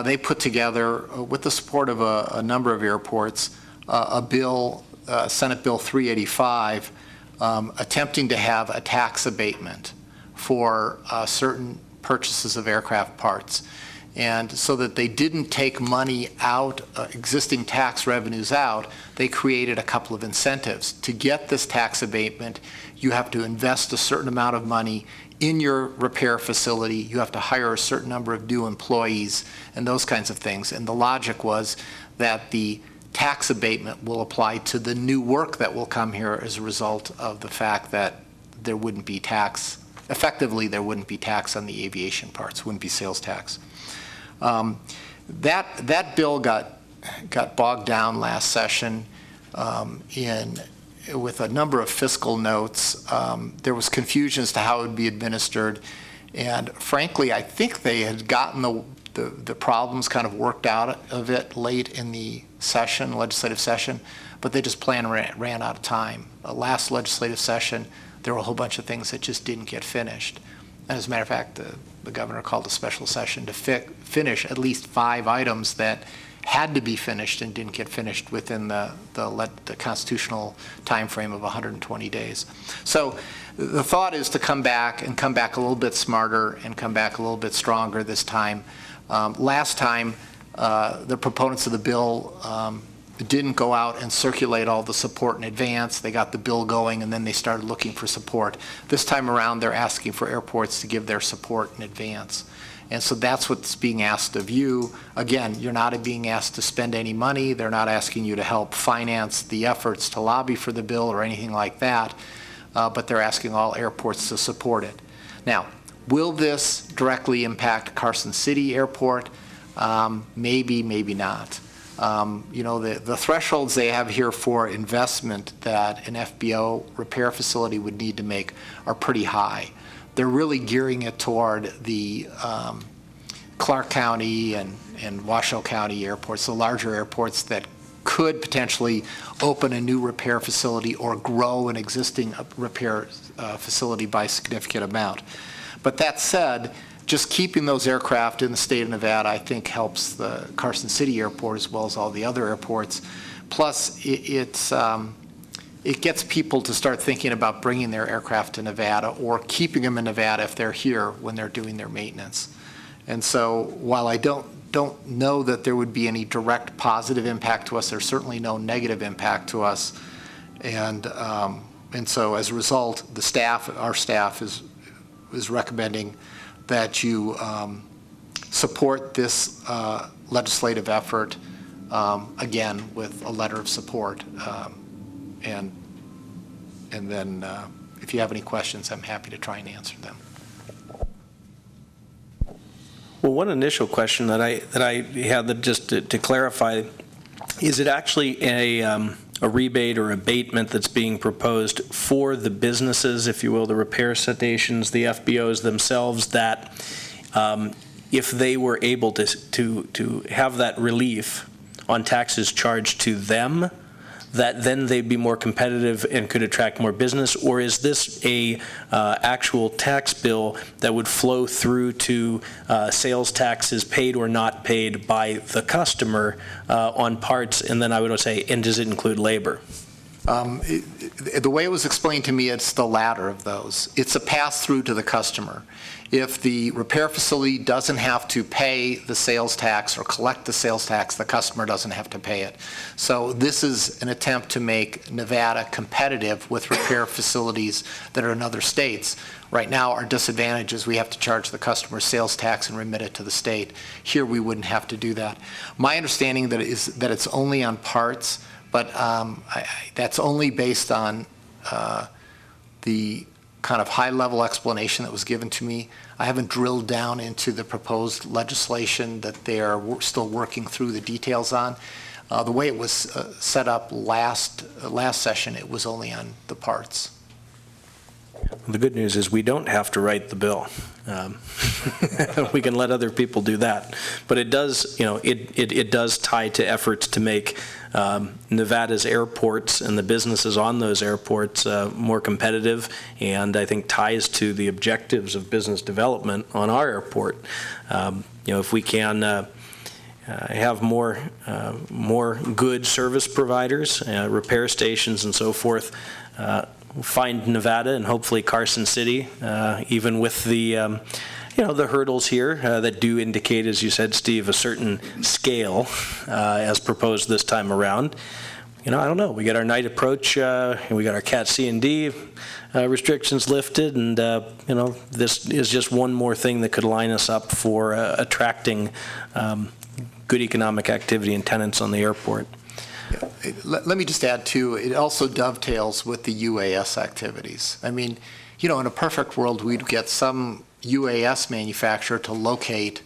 they put together, with the support of a number of airports, a bill, Senate Bill 385, attempting to have a tax abatement for certain purchases of aircraft parts. And so that they didn't take money out, existing tax revenues out, they created a couple of incentives. To get this tax abatement, you have to invest a certain amount of money in your repair facility, you have to hire a certain number of new employees, and those kinds of things. And the logic was that the tax abatement will apply to the new work that will come here as a result of the fact that there wouldn't be tax, effectively there wouldn't be tax on the aviation parts, wouldn't be sales tax. That bill got bogged down last session with a number of fiscal notes. There was confusion as to how it would be administered, and frankly, I think they had gotten the problems kind of worked out of it late in the session, legislative session, but they just ran out of time. Last legislative session, there were a whole bunch of things that just didn't get finished. And as a matter of fact, the governor called a special session to finish at least 5 items that had to be finished and didn't get finished within the constitutional time frame of 120 days. So the thought is to come back a little bit smarter and come back a little bit stronger this time. Last time, the proponents of the bill didn't go out and circulate all the support in advance. They got the bill going, and then they started looking for support. This time around, they're asking for airports to give their support in advance. And so that's what's being asked of you. Again, you're not being asked to spend any money. They're not asking you to help finance the efforts to lobby for the bill or anything like that, but they're asking all airports to support it. Now, will this directly impact Carson City Airport? Maybe, maybe not. The thresholds they have here for investment that an FBO repair facility would need to make are pretty high. They're really gearing it toward the Clark County and Washoe County airports, the larger airports that could potentially open a new repair facility or grow an existing repair facility by a significant amount. But that said, just keeping those aircraft in the state of Nevada, I think, helps the Carson City Airport as well as all the other airports. Plus, it gets people to start thinking about bringing their aircraft to Nevada or keeping them in Nevada if they're here when they're doing their maintenance. And so while I don't know that there would be any direct positive impact to us, there's certainly no negative impact to us. And so as a result, our staff is recommending that you support this legislative effort, again, with a letter of support. And then if you have any questions, I'm happy to try and answer them. Well, one initial question that I had just to clarify, is it actually a rebate or abatement that's being proposed for the businesses, if you will, the repair stations, the FBOs themselves, that if they were able to have that relief on taxes charged to them, that then they'd be more competitive and could attract more business? Or is this a actual tax bill that would flow through to sales taxes paid or not paid by the customer on parts? And then I would say, and does it include labor? The way it was explained to me, it's the latter of those. It's a pass-through to the customer. If the repair facility doesn't have to pay the sales tax or collect the sales tax, the customer doesn't have to pay it. So this is an attempt to make Nevada competitive with repair facilities that are in other states. Right now, our disadvantage is we have to charge the customer sales tax and remit it to the state. Here, we wouldn't have to do that. My understanding that it's only on parts, but that's only based on the kind of high-level explanation that was given to me. I haven't drilled down into the proposed legislation that they are still working through the details on. The way it was set up last session, it was only on the parts. The good news is we don't have to write the bill. We can let other people do that. But it does, it does tie to efforts to make Nevada's airports and the businesses on those airports more competitive, and I think ties to the objectives of business development on our airport. If we can have more good service providers, repair stations and so forth, find Nevada and hopefully Carson City, even with the the hurdles here that do indicate, as you said, Steve, a certain scale as proposed this time around. I don't know. We got our night approach, and we got our CAT C&D restrictions lifted, and this is just one more thing that could line us up for attracting good economic activity and tenants on the airport. Let me just add, too, it also dovetails with the UAS activities. I mean, in a perfect world, we'd get some UAS manufacturer to locate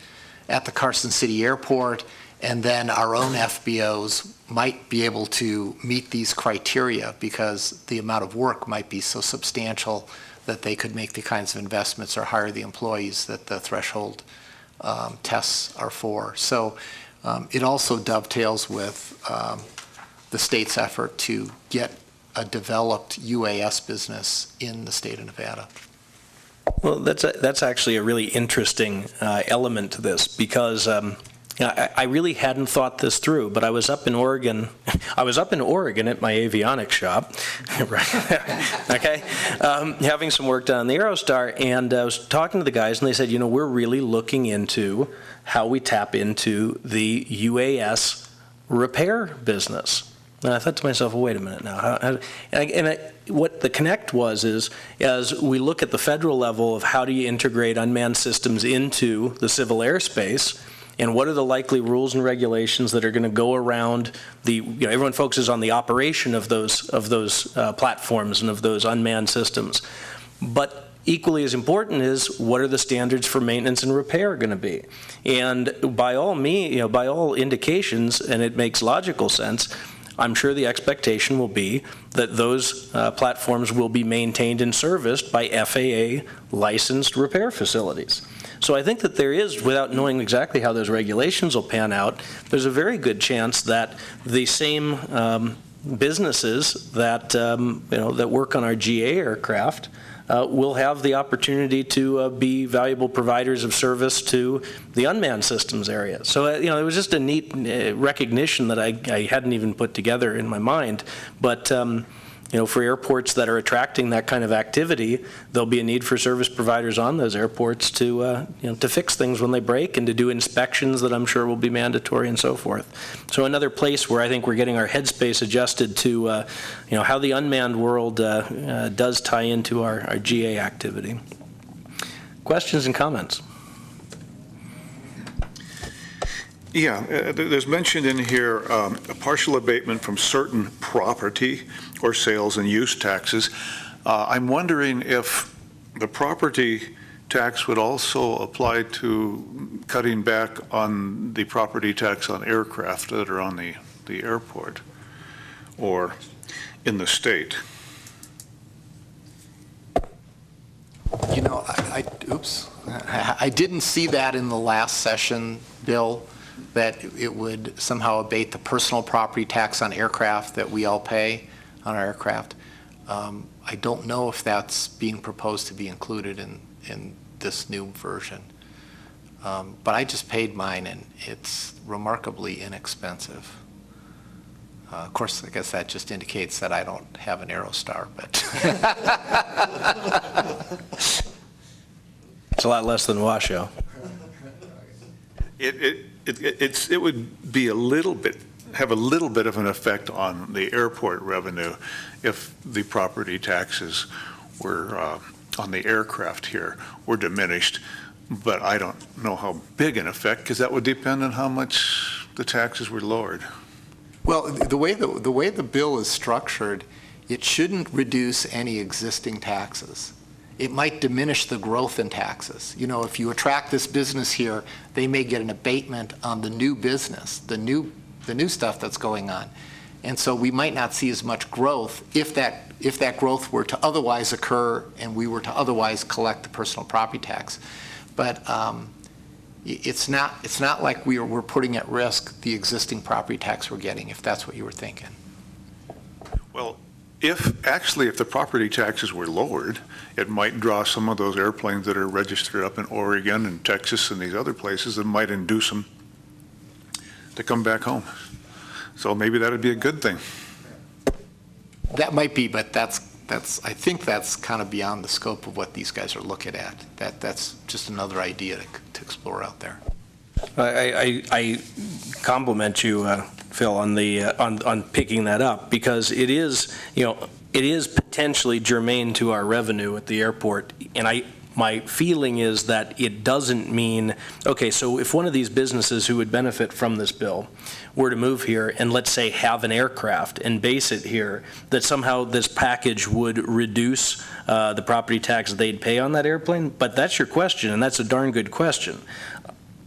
at the Carson City Airport, and then our own FBOs might be able to meet these criteria because the amount of work might be so substantial that they could make the kinds of investments or hire the employees that the threshold tests are for. So it also dovetails with the state's effort to get a developed UAS business in the state of Nevada. Well, that's actually a really interesting element to this, because I really hadn't thought this through, but I was up in Oregon. I was up in Oregon at my avionics shop, right? Okay, having some work done on the Aerostar, and I was talking to the guys, and they said, we're really looking into how we tap into the UAS repair business. And I thought to myself, well, wait a minute now. What the connect was is, as we look at the federal level of how do you integrate unmanned systems into the civil airspace, and what are the likely rules and regulations that are going to go around everyone focuses on the operation of those platforms and of those unmanned systems. But equally as important is, what are the standards for maintenance and repair going to be? And by all indications, and it makes logical sense, I'm sure the expectation will be that those platforms will be maintained and serviced by FAA licensed repair facilities. So I think that there is, without knowing exactly how those regulations will pan out, there's a very good chance that the same businesses that that work on our GA aircraft will have the opportunity to be valuable providers of service to the unmanned systems area. So it was just a neat recognition that I hadn't even put together in my mind. But for airports that are attracting that kind of activity, there'll be a need for service providers on those airports to fix things when they break and to do inspections that I'm sure will be mandatory and so forth. So another place where I think we're getting our headspace adjusted to how the unmanned world does tie into our GA activity. Questions and comments? Yeah, there's mentioned in here a partial abatement from certain property or sales and use taxes. I'm wondering if the property tax would also apply to cutting back on the property tax on aircraft that are on the airport or in the state. I didn't see that in the last session, Bill, that it would somehow abate the personal property tax on aircraft that we all pay on our aircraft. I don't know if that's being proposed to be included in this new version. But I just paid mine, and it's remarkably inexpensive. Of course, I guess that just indicates that I don't have an Aerostar, but. It's a lot less than Washoe. It would be have a little bit of an effect on the airport revenue if the property taxes were on the aircraft here were diminished, but I don't know how big an effect, because that would depend on how much the taxes were lowered. Well, the way the bill is structured, it shouldn't reduce any existing taxes. It might diminish the growth in taxes. If you attract this business here, they may get an abatement on the new business, the new stuff that's going on. And so we might not see as much growth if that growth were to otherwise occur and we were to otherwise collect the personal property tax. But it's not like we're putting at risk the existing property tax we're getting, if that's what you were thinking. Well, if the property taxes were lowered, it might draw some of those airplanes that are registered up in Oregon and Texas and these other places, and might induce them to come back home. So maybe that would be a good thing. That might be, but I think that's kind of beyond the scope of what these guys are looking at. That's just another idea to explore out there. I compliment you, Phil, on picking that up, because it is potentially germane to our revenue at the airport, and my feeling is that it doesn't mean, okay, so if one of these businesses who would benefit from this bill were to move here and, let's say, have an aircraft and base it here, that somehow this package would reduce the property tax they'd pay on that airplane. But that's your question, and that's a darn good question.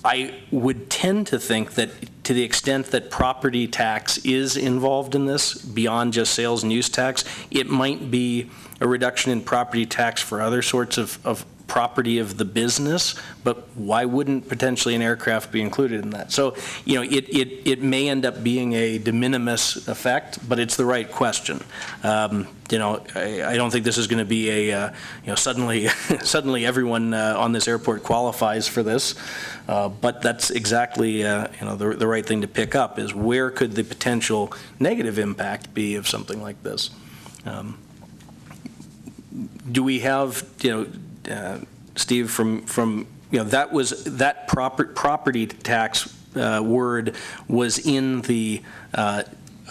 I would tend to think that to the extent that property tax is involved in this, beyond just sales and use tax, it might be a reduction in property tax for other sorts of property of the business, but why wouldn't potentially an aircraft be included in that? So, it may end up being a de minimis effect, but it's the right question. I don't think this is going to be suddenly everyone on this airport qualifies for this, but that's exactly the right thing to pick up, is where could the potential negative impact be of something like this? Do we have, Steve, from that property tax word was in the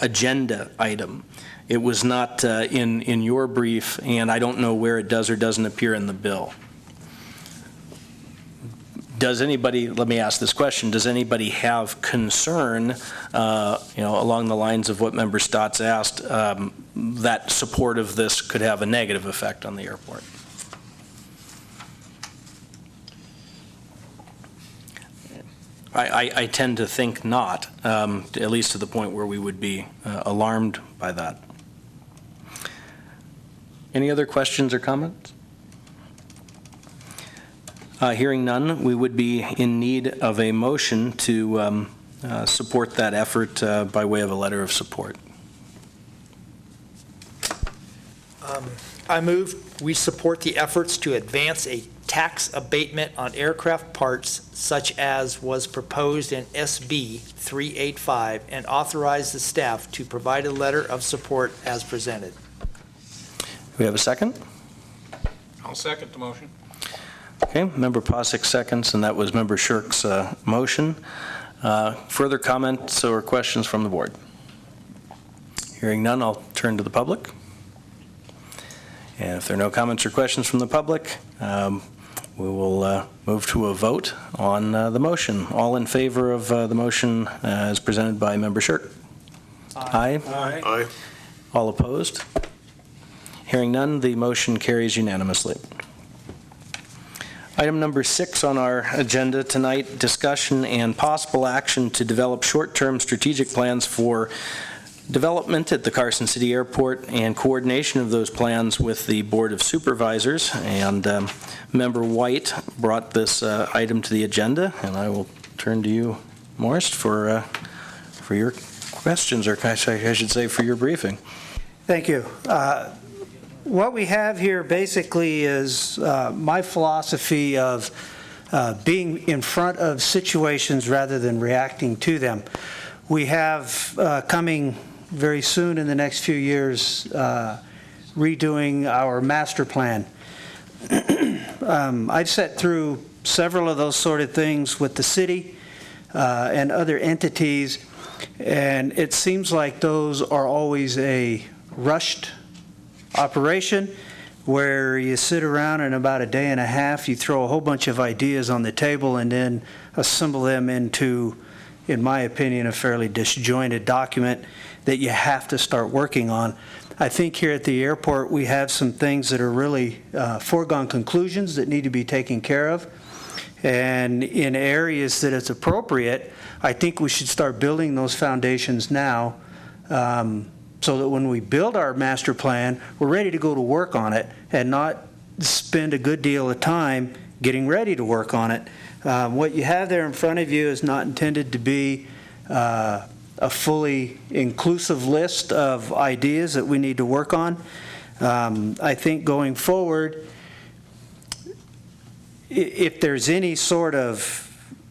agenda item. It was not in your brief, and I don't know where it does or doesn't appear in the bill. Does anybody, let me ask this question, does anybody have concern, along the lines of what Member Stotts asked, that support of this could have a negative effect on the airport? I tend to think not, at least to the point where we would be alarmed by that. Any other questions or comments? Hearing none, we would be in need of a motion to support that effort by way of a letter of support. I move we support the efforts to advance a tax abatement on aircraft parts such as was proposed in SB 385 and authorize the staff to provide a letter of support as presented. We have a second? I'll second the motion. Okay, Member Posick seconds, and that was Member Shirk's motion. Further comments or questions from the board? Hearing none, I'll turn to the public. And if there are no comments or questions from the public, we will move to a vote on the motion. All in favor of the motion as presented by Member Shirk? Aye. Aye. Aye. All opposed? Hearing none, the motion carries unanimously. Item number 6 on our agenda tonight, discussion and possible action to develop short-term strategic plans for development at the Carson City Airport and coordination of those plans with the Board of Supervisors. And Member White brought this item to the agenda, and I will turn to you, Morris, for your questions, or I should say for your briefing. Thank you. What we have here basically is my philosophy of being in front of situations rather than reacting to them. We have coming very soon in the next few years redoing our master plan. I've sat through several of those sort of things with the city and other entities, and it seems like those are always a rushed operation where you sit around and about a day and a half you throw a whole bunch of ideas on the table and then assemble them into, in my opinion, a fairly disjointed document that you have to start working on. I think here at the airport we have some things that are really foregone conclusions that need to be taken care of, and in areas that it's appropriate, I think we should start building those foundations now, so that when we build our master plan, we're ready to go to work on it and not spend a good deal of time getting ready to work on it. What you have there in front of you is not intended to be a fully inclusive list of ideas that we need to work on. I think going forward, if there's any sort of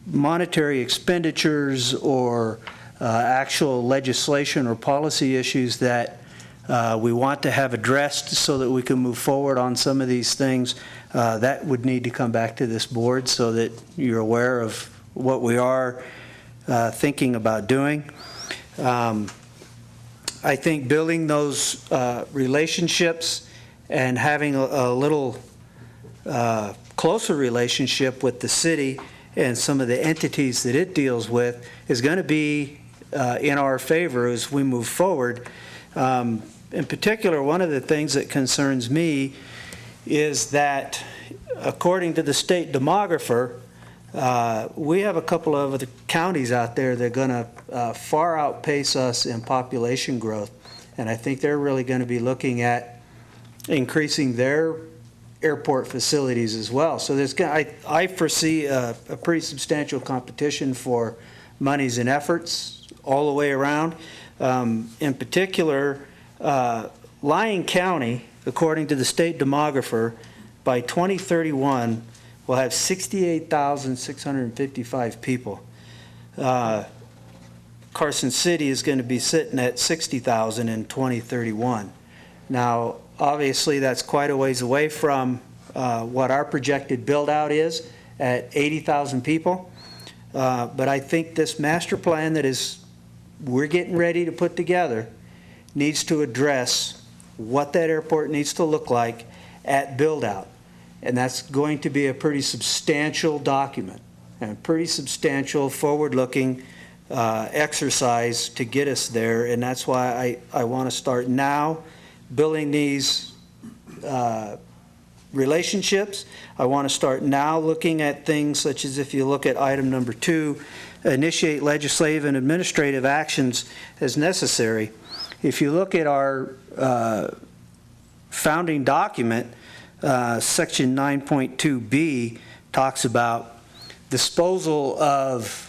monetary expenditures or actual legislation or policy issues that we want to have addressed so that we can move forward on some of these things, that would need to come back to this board so that you're aware of what we are thinking about doing. I think building those relationships and having a little closer relationship with the city and some of the entities that it deals with is going to be in our favor as we move forward. In particular, one of the things that concerns me is that according to the state demographer, we have a couple of other counties out there that are going to far outpace us in population growth, and I think they're really going to be looking at increasing their airport facilities as well. So I foresee a pretty substantial competition for monies and efforts all the way around. In particular, Lyon County, according to the state demographer, by 2031 will have 68,655 people. Carson City is going to be sitting at 60,000 in 2031. Now, obviously, that's quite a ways away from what our projected build-out is at 80,000 people. But I think this master plan we're getting ready to put together needs to address what that airport needs to look like at build-out. And that's going to be a pretty substantial document and a pretty substantial forward-looking exercise to get us there. And that's why I want to start now building these relationships. I want to start now looking at things such as, if you look at item number 2, initiate legislative and administrative actions as necessary. If you look at our founding document, section 9.2B talks about disposal of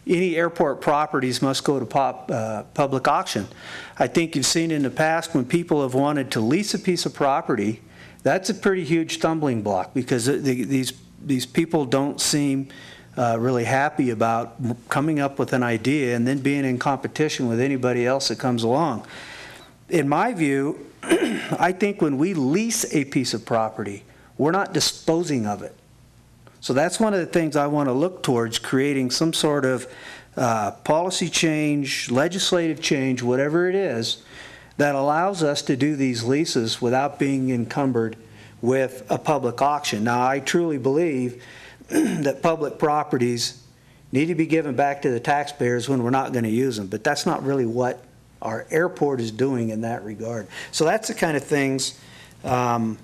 any airport properties must go to public auction. I think you've seen in the past when people have wanted to lease a piece of property, that's a pretty huge stumbling block, because these people don't seem really happy about coming up with an idea and then being in competition with anybody else that comes along. In my view, I think when we lease a piece of property, we're not disposing of it. So that's one of the things I want to look towards, creating some sort of policy change, legislative change, whatever it is, that allows us to do these leases without being encumbered with a public auction. Now, I truly believe that public properties need to be given back to the taxpayers when we're not going to use them, but that's not really what our airport is doing in that regard. So that's the kind of things that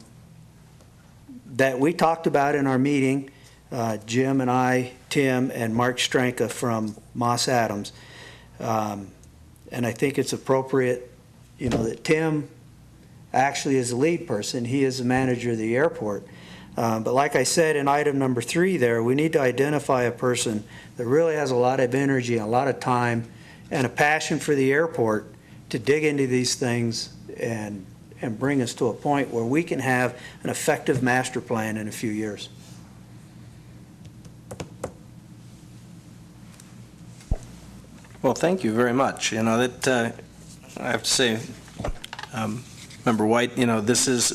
we talked about in our meeting, Jim and I, Tim, and Mark Stranka from Moss Adams. And I think it's appropriate, that Tim actually is the lead person. He is the manager of the airport. But like I said in item number 3 there, we need to identify a person that really has a lot of energy and a lot of time and a passion for the airport to dig into these things and bring us to a point where we can have an effective master plan in a few years. Well, thank you very much. I have to say, Member White, this is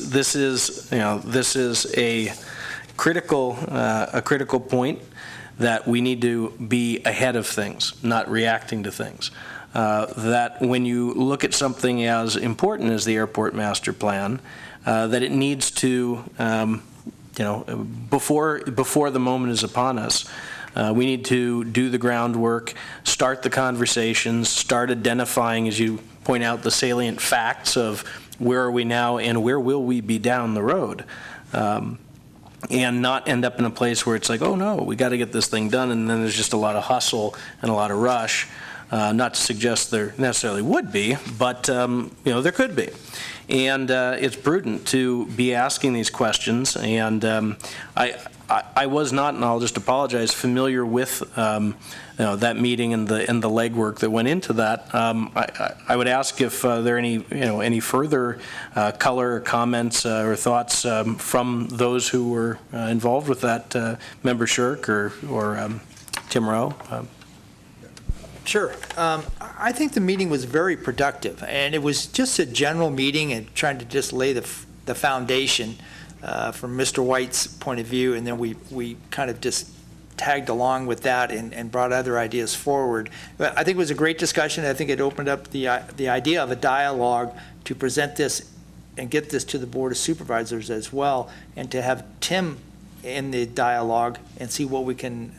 a critical point that we need to be ahead of things, not reacting to things. That when you look at something as important as the airport master plan, that it needs to, before the moment is upon us, we need to do the groundwork, start the conversations, start identifying, as you point out, the salient facts of where are we now and where will we be down the road. And not end up in a place where it's like, oh no, we got to get this thing done, and then there's just a lot of hustle and a lot of rush. Not to suggest there necessarily would be, but there could be. And it's prudent to be asking these questions. And I was not, and I'll just apologize, familiar with that meeting and the legwork that went into that. I would ask if there are any further color, comments, or thoughts from those who were involved with that, Member Shirk or Tim Rowe. Sure. I think the meeting was very productive, and it was just a general meeting and trying to just lay the foundation from Mr. White's point of view, and then we kind of just tagged along with that and brought other ideas forward. But I think it was a great discussion. I think it opened up the idea of a dialogue to present this and get this to the Board of Supervisors as well, and to have Tim in the dialogue and see what we can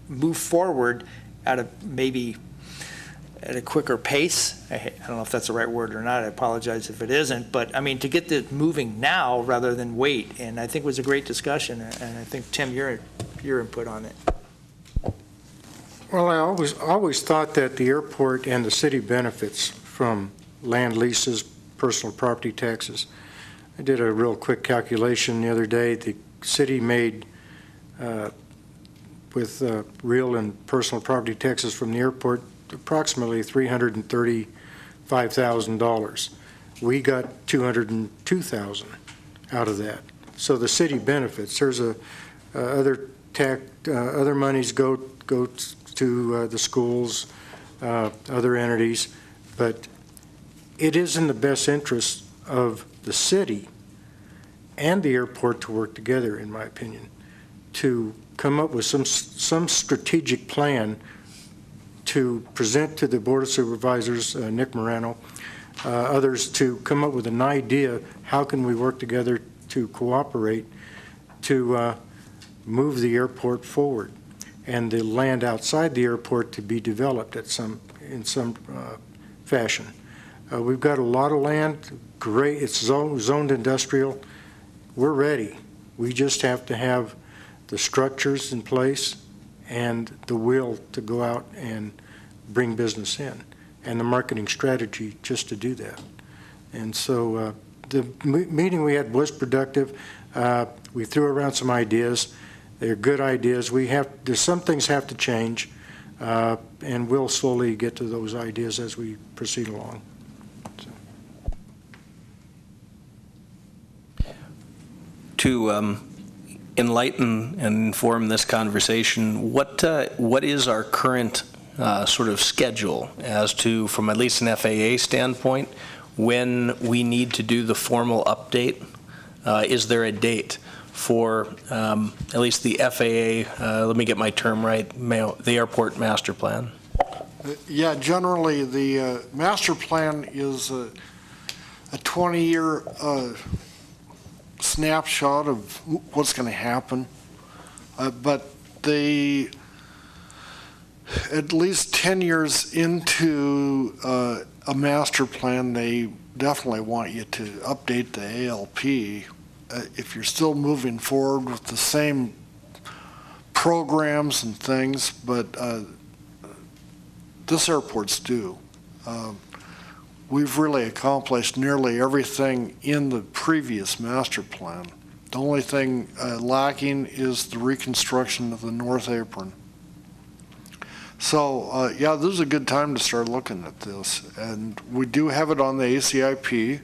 move forward maybe at a quicker pace. I don't know if that's the right word or not. I apologize if it isn't. But, I mean, to get this moving now rather than wait. And I think it was a great discussion. And I think, Tim, your input on it. Well, I always thought that the airport and the city benefits from land leases, personal property taxes. I did a real quick calculation the other day. The city made with real and personal property taxes from the airport, approximately $335,000. We got $202,000 out of that. So the city benefits. There's other monies go to the schools, other entities, but it is in the best interest of the city and the airport to work together, in my opinion, to come up with some strategic plan to present to the Board of Supervisors, Nick Morano, others, to come up with an idea, how can we work together to cooperate to move the airport forward, and the land outside the airport to be developed in some fashion. We've got a lot of land, great, it's zoned industrial. We're ready. We just have to have the structures in place and the will to go out and bring business in, and the marketing strategy just to do that. And so the meeting we had was productive. We threw around some ideas. They're good ideas. There's some things have to change, and we'll slowly get to those ideas as we proceed along. To enlighten and inform this conversation, what is our current sort of schedule as to, from at least an FAA standpoint, when we need to do the formal update? Is there a date for at least the FAA, let me get my term right, the airport master plan? Yeah, generally, the master plan is a 20-year snapshot of what's going to happen. But they, at least 10 years into a master plan, they definitely want you to update the ALP. If you're still moving forward with the same programs and things, but this airport's due. We've really accomplished nearly everything in the previous master plan. The only thing lacking is the reconstruction of the north apron. So, yeah, this is a good time to start looking at this. And we do have it on the ACIP.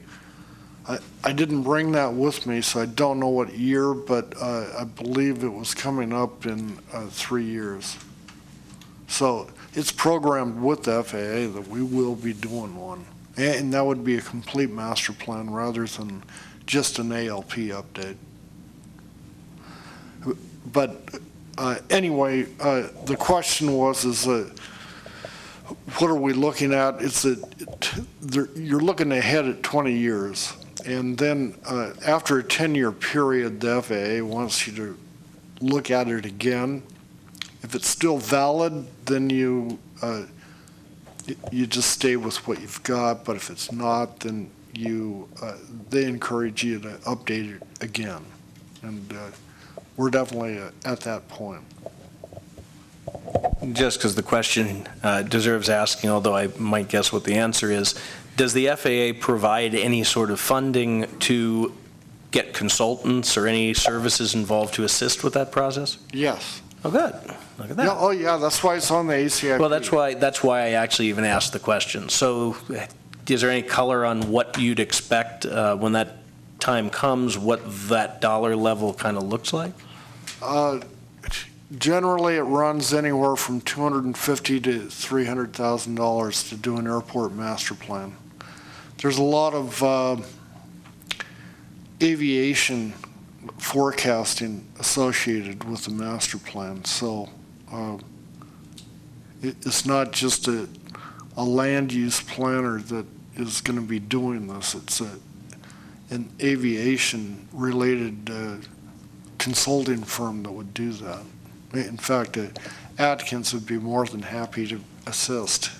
I didn't bring that with me, so I don't know what year, but I believe it was coming up in 3 years. So it's programmed with the FAA that we will be doing one. And that would be a complete master plan rather than just an ALP update. But anyway, the question was, what are we looking at? You're looking ahead at 20 years. And then after a 10-year period, the FAA wants you to look at it again. If it's still valid, then you just stay with what you've got, but if it's not, then they encourage you to update it again. And we're definitely at that point. Just because the question deserves asking, although I might guess what the answer is, does the FAA provide any sort of funding to get consultants or any services involved to assist with that process? Yes. Oh, good. Look at that. Yeah, oh, yeah, that's why it's on the ACIP. Well, that's why I actually even asked the question. So is there any color on what you'd expect when that time comes, what that dollar level kind of looks like? Generally, it runs anywhere from $250,000 to $300,000 to do an airport master plan. There's a lot of aviation forecasting associated with the master plan, so it's not just a land use planner that is going to be doing this. It's an aviation related consulting firm that would do that. In fact, Atkins would be more than happy to assist.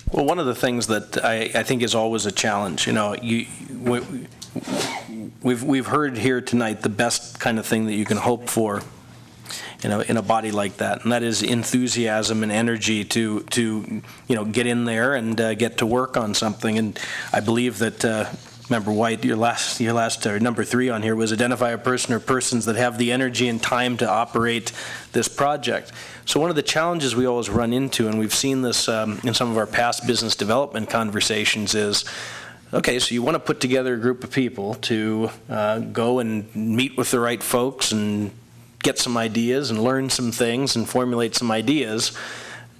Well, one of the things that I think is always a challenge, we've heard here tonight the best kind of thing that you can hope for, in a body like that, and that is enthusiasm and energy to get in there and get to work on something. And I believe that Member White, your last number 3 on here was identify a person or persons that have the energy and time to operate this project. So one of the challenges we always run into, and we've seen this in some of our past business development conversations, is, okay, so you want to put together a group of people to go and meet with the right folks and get some ideas and learn some things and formulate some ideas.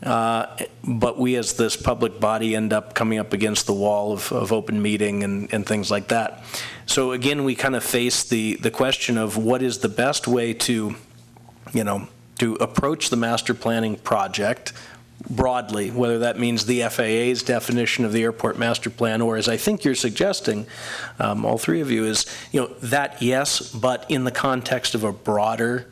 but we as this public body end up coming up against the wall of open meeting and things like that. So again, we kind of face the question of what is the best way to, to approach the master planning project broadly, whether that means the FAA's definition of the airport master plan, or as I think you're suggesting, all three of you, is, that yes, but in the context of a broader,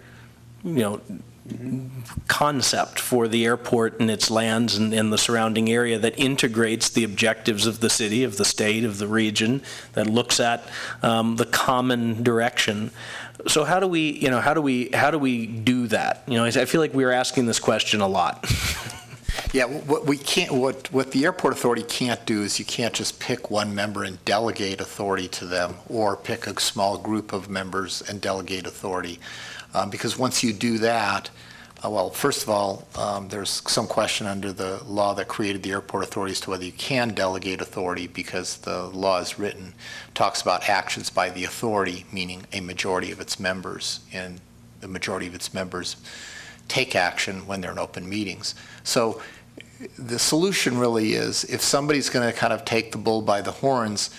concept for the airport and its lands and the surrounding area that integrates the objectives of the city, of the state, of the region, that looks at the common direction. So how do we do that? I feel like we are asking this question a lot. Yeah, what the airport authority can't do is you can't just pick one member and delegate authority to them, or pick a small group of members and delegate authority. Because once you do that, well, first of all, there's some question under the law that created the airport authority as to whether you can delegate authority, because the law is written, talks about actions by the authority, meaning a majority of its members, and the majority of its members take action when they're in open meetings. So the solution really is, if somebody's going to kind of take the bull by the horns,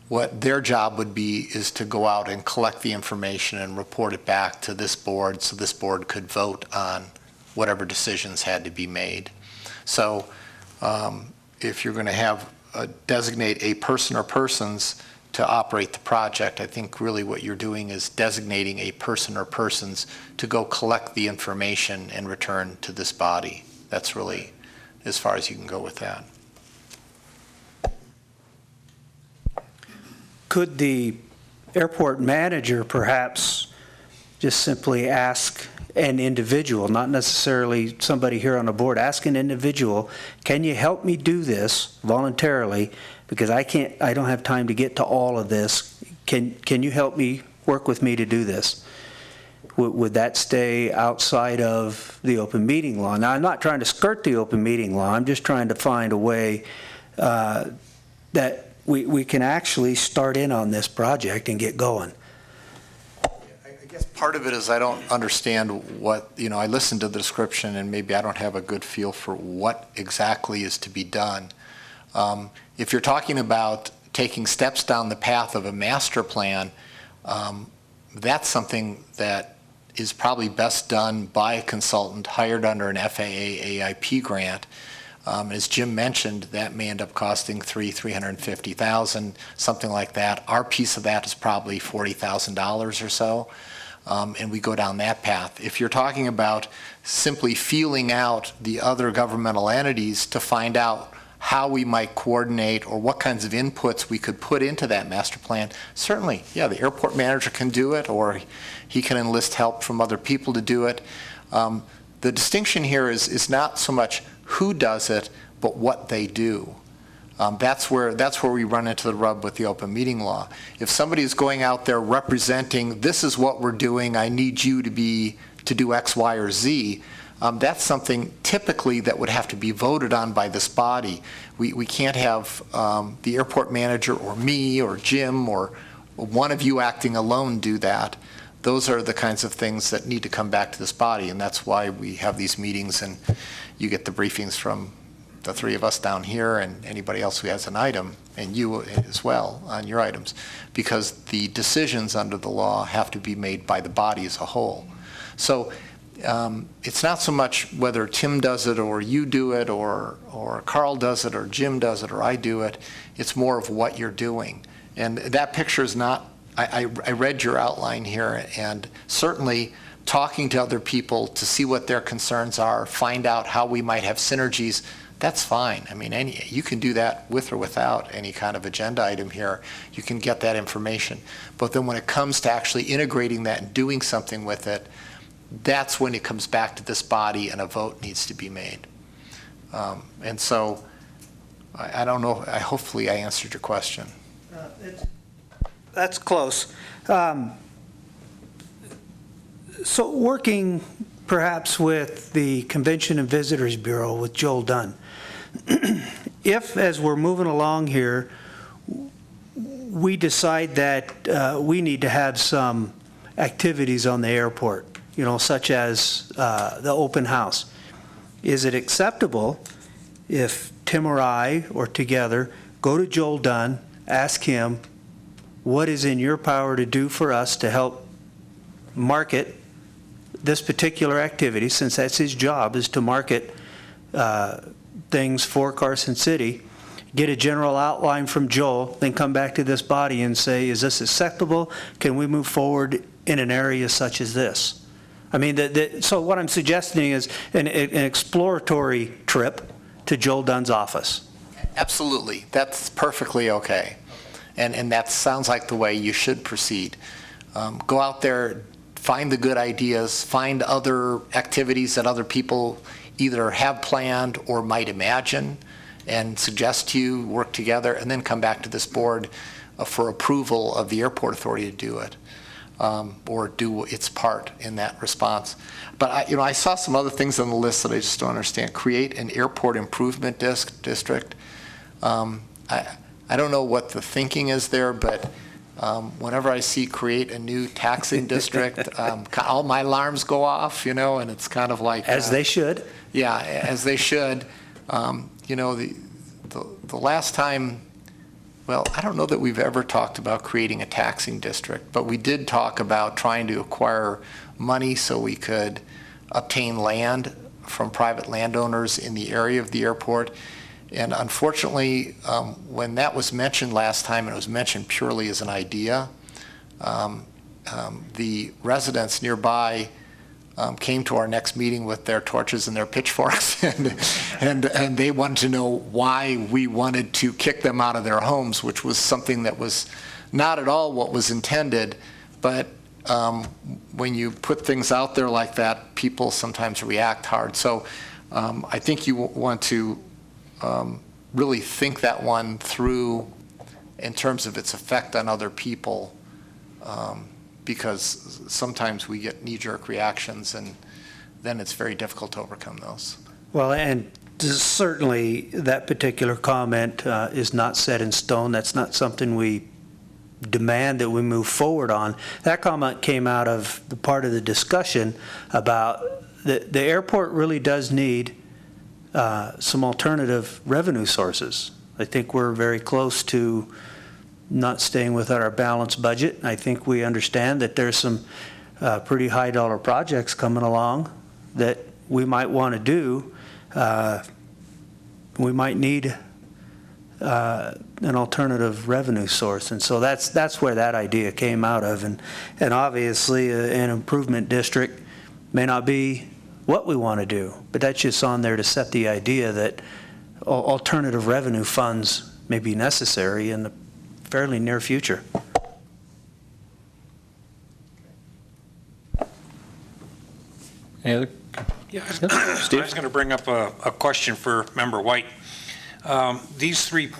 what their job would be is to go out and collect the information and report it back to this board, so this board could vote on whatever decisions had to be made. So if you're going to have designate a person or persons to operate the project, I think really what you're doing is designating a person or persons to go collect the information and return to this body. That's really as far as you can go with that. Could the airport manager perhaps just simply ask an individual, not necessarily somebody here on the board, ask an individual, can you help me do this voluntarily, because I don't have time to get to all of this. Can you help me, work with me to do this? Would that stay outside of the open meeting law? Now, I'm not trying to skirt the open meeting law. I'm just trying to find a way that we can actually start in on this project and get going. I guess part of it is I don't understand what, I listened to the description and maybe I don't have a good feel for what exactly is to be done. If you're talking about taking steps down the path of a master plan, that's something that is probably best done by a consultant hired under an FAA AIP grant. As Jim mentioned, that may end up costing $350,000, something like that. Our piece of that is probably $40,000 or so, and we go down that path. If you're talking about simply feeling out the other governmental entities to find out how we might coordinate or what kinds of inputs we could put into that master plan, certainly, yeah, the airport manager can do it, or he can enlist help from other people to do it. The distinction here is not so much who does it, but what they do. That's where we run into the rub with the open meeting law. If somebody is going out there representing, this is what we're doing, I need you to do X, Y, or Z, that's something typically that would have to be voted on by this body. We can't have the airport manager or me or Jim or one of you acting alone do that. Those are the kinds of things that need to come back to this body, and that's why we have these meetings and you get the briefings from the three of us down here and anybody else who has an item, and you as well on your items, because the decisions under the law have to be made by the body as a whole. So it's not so much whether Tim does it or you do it or Carl does it or Jim does it or I do it. It's more of what you're doing. And that picture is not, I read your outline here, and certainly talking to other people to see what their concerns are, find out how we might have synergies, that's fine. I mean, you can do that with or without any kind of agenda item here. You can get that information. But then when it comes to actually integrating that and doing something with it, that's when it comes back to this body and a vote needs to be made. And so I don't know, hopefully I answered your question. That's close. So working perhaps with the Convention and Visitors Bureau with Joel Dunn, if as we're moving along here, we decide that we need to have some activities on the airport, such as the open house, is it acceptable if Tim or I, or together, go to Joel Dunn, ask him, what is in your power to do for us to help market this particular activity, since that's his job, is to market things for Carson City, get a general outline from Joel, then come back to this body and say, is this acceptable? Can we move forward in an area such as this? I mean, so what I'm suggesting is an exploratory trip to Joel Dunn's office. Absolutely. That's perfectly okay. And that sounds like the way you should proceed. Go out there, find the good ideas, find other activities that other people either have planned or might imagine and suggest to you, work together, and then come back to this board for approval of the airport authority to do it, or do its part in that response. But I saw some other things on the list that I just don't understand. Create an airport improvement district. I don't know what the thinking is there, but whenever I see create a new taxing district, all my alarms go off, and it's kind of like... As they should. Yeah, as they should. The last time, well, I don't know that we've ever talked about creating a taxing district, but we did talk about trying to acquire money so we could obtain land from private landowners in the area of the airport. And unfortunately, when that was mentioned last time, and it was mentioned purely as an idea, the residents nearby came to our next meeting with their torches and their pitchforks, and they wanted to know why we wanted to kick them out of their homes, which was something that was not at all what was intended. But when you put things out there like that, people sometimes react hard. So I think you want to really think that one through in terms of its effect on other people, because sometimes we get knee-jerk reactions, and then it's very difficult to overcome those. Well, and certainly that particular comment is not set in stone. That's not something we demand that we move forward on. That comment came out of the part of the discussion about the airport really does need some alternative revenue sources. I think we're very close to not staying within our balanced budget. I think we understand that there's some pretty high dollar projects coming along that we might want to do. We might need an alternative revenue source, and so that's where that idea came out of. And obviously an improvement district may not be what we want to do, but that's just on there to set the idea that alternative revenue funds may be necessary in the fairly near future. Any other? Yeah, Steve? I was going to bring up a question for Member White. These three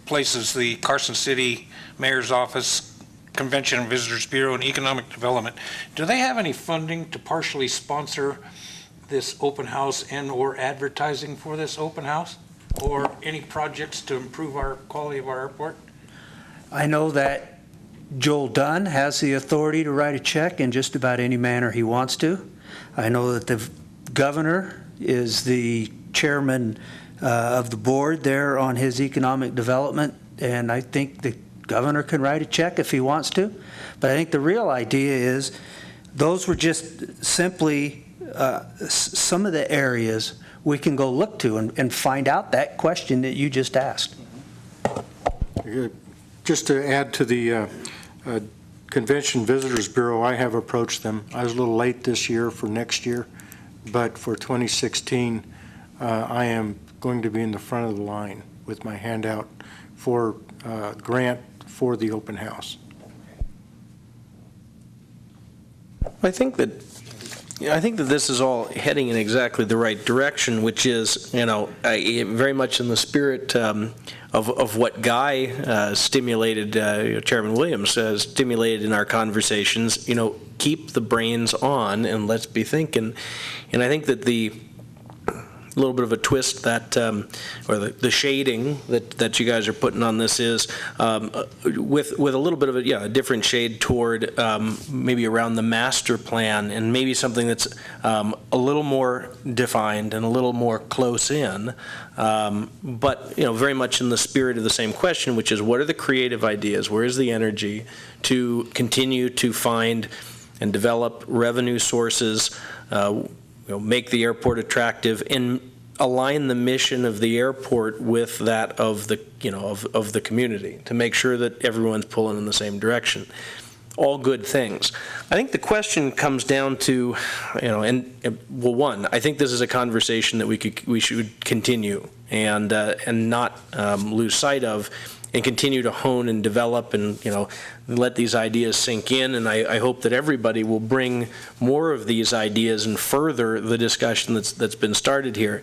places, the Carson City Mayor's Office, Convention and Visitors Bureau, and Economic Development, do they have any funding to partially sponsor this open house and or advertising for this open house, or any projects to improve our quality of our airport? I know that Joel Dunn has the authority to write a check in just about any manner he wants to. I know that the governor is the chairman of the board there on his economic development, and I think the governor can write a check if he wants to. But I think the real idea is those were just simply some of the areas we can go look to and find out that question that you just asked. Just to add to the Convention Visitors Bureau, I have approached them. I was a little late this year for next year, but for 2016, I am going to be in the front of the line with my handout for grant for the open house. I think that this is all heading in exactly the right direction, which is, very much in the spirit of what Guy stimulated, Chairman Williams stimulated in our conversations. Keep the brains on and let's be thinking. And I think that little bit of a twist that, or the shading that you guys are putting on this is with a little bit of a different shade toward maybe around the master plan, and maybe something that's a little more defined and a little more close in, but very much in the spirit of the same question, which is what are the creative ideas? Where is the energy to continue to find and develop revenue sources, make the airport attractive, and align the mission of the airport with that of the of the community to make sure that everyone's pulling in the same direction. All good things. I think the question comes down to, one, I think this is a conversation that we should continue and not lose sight of, and continue to hone and develop and let these ideas sink in. And I hope that everybody will bring more of these ideas and further the discussion that's been started here.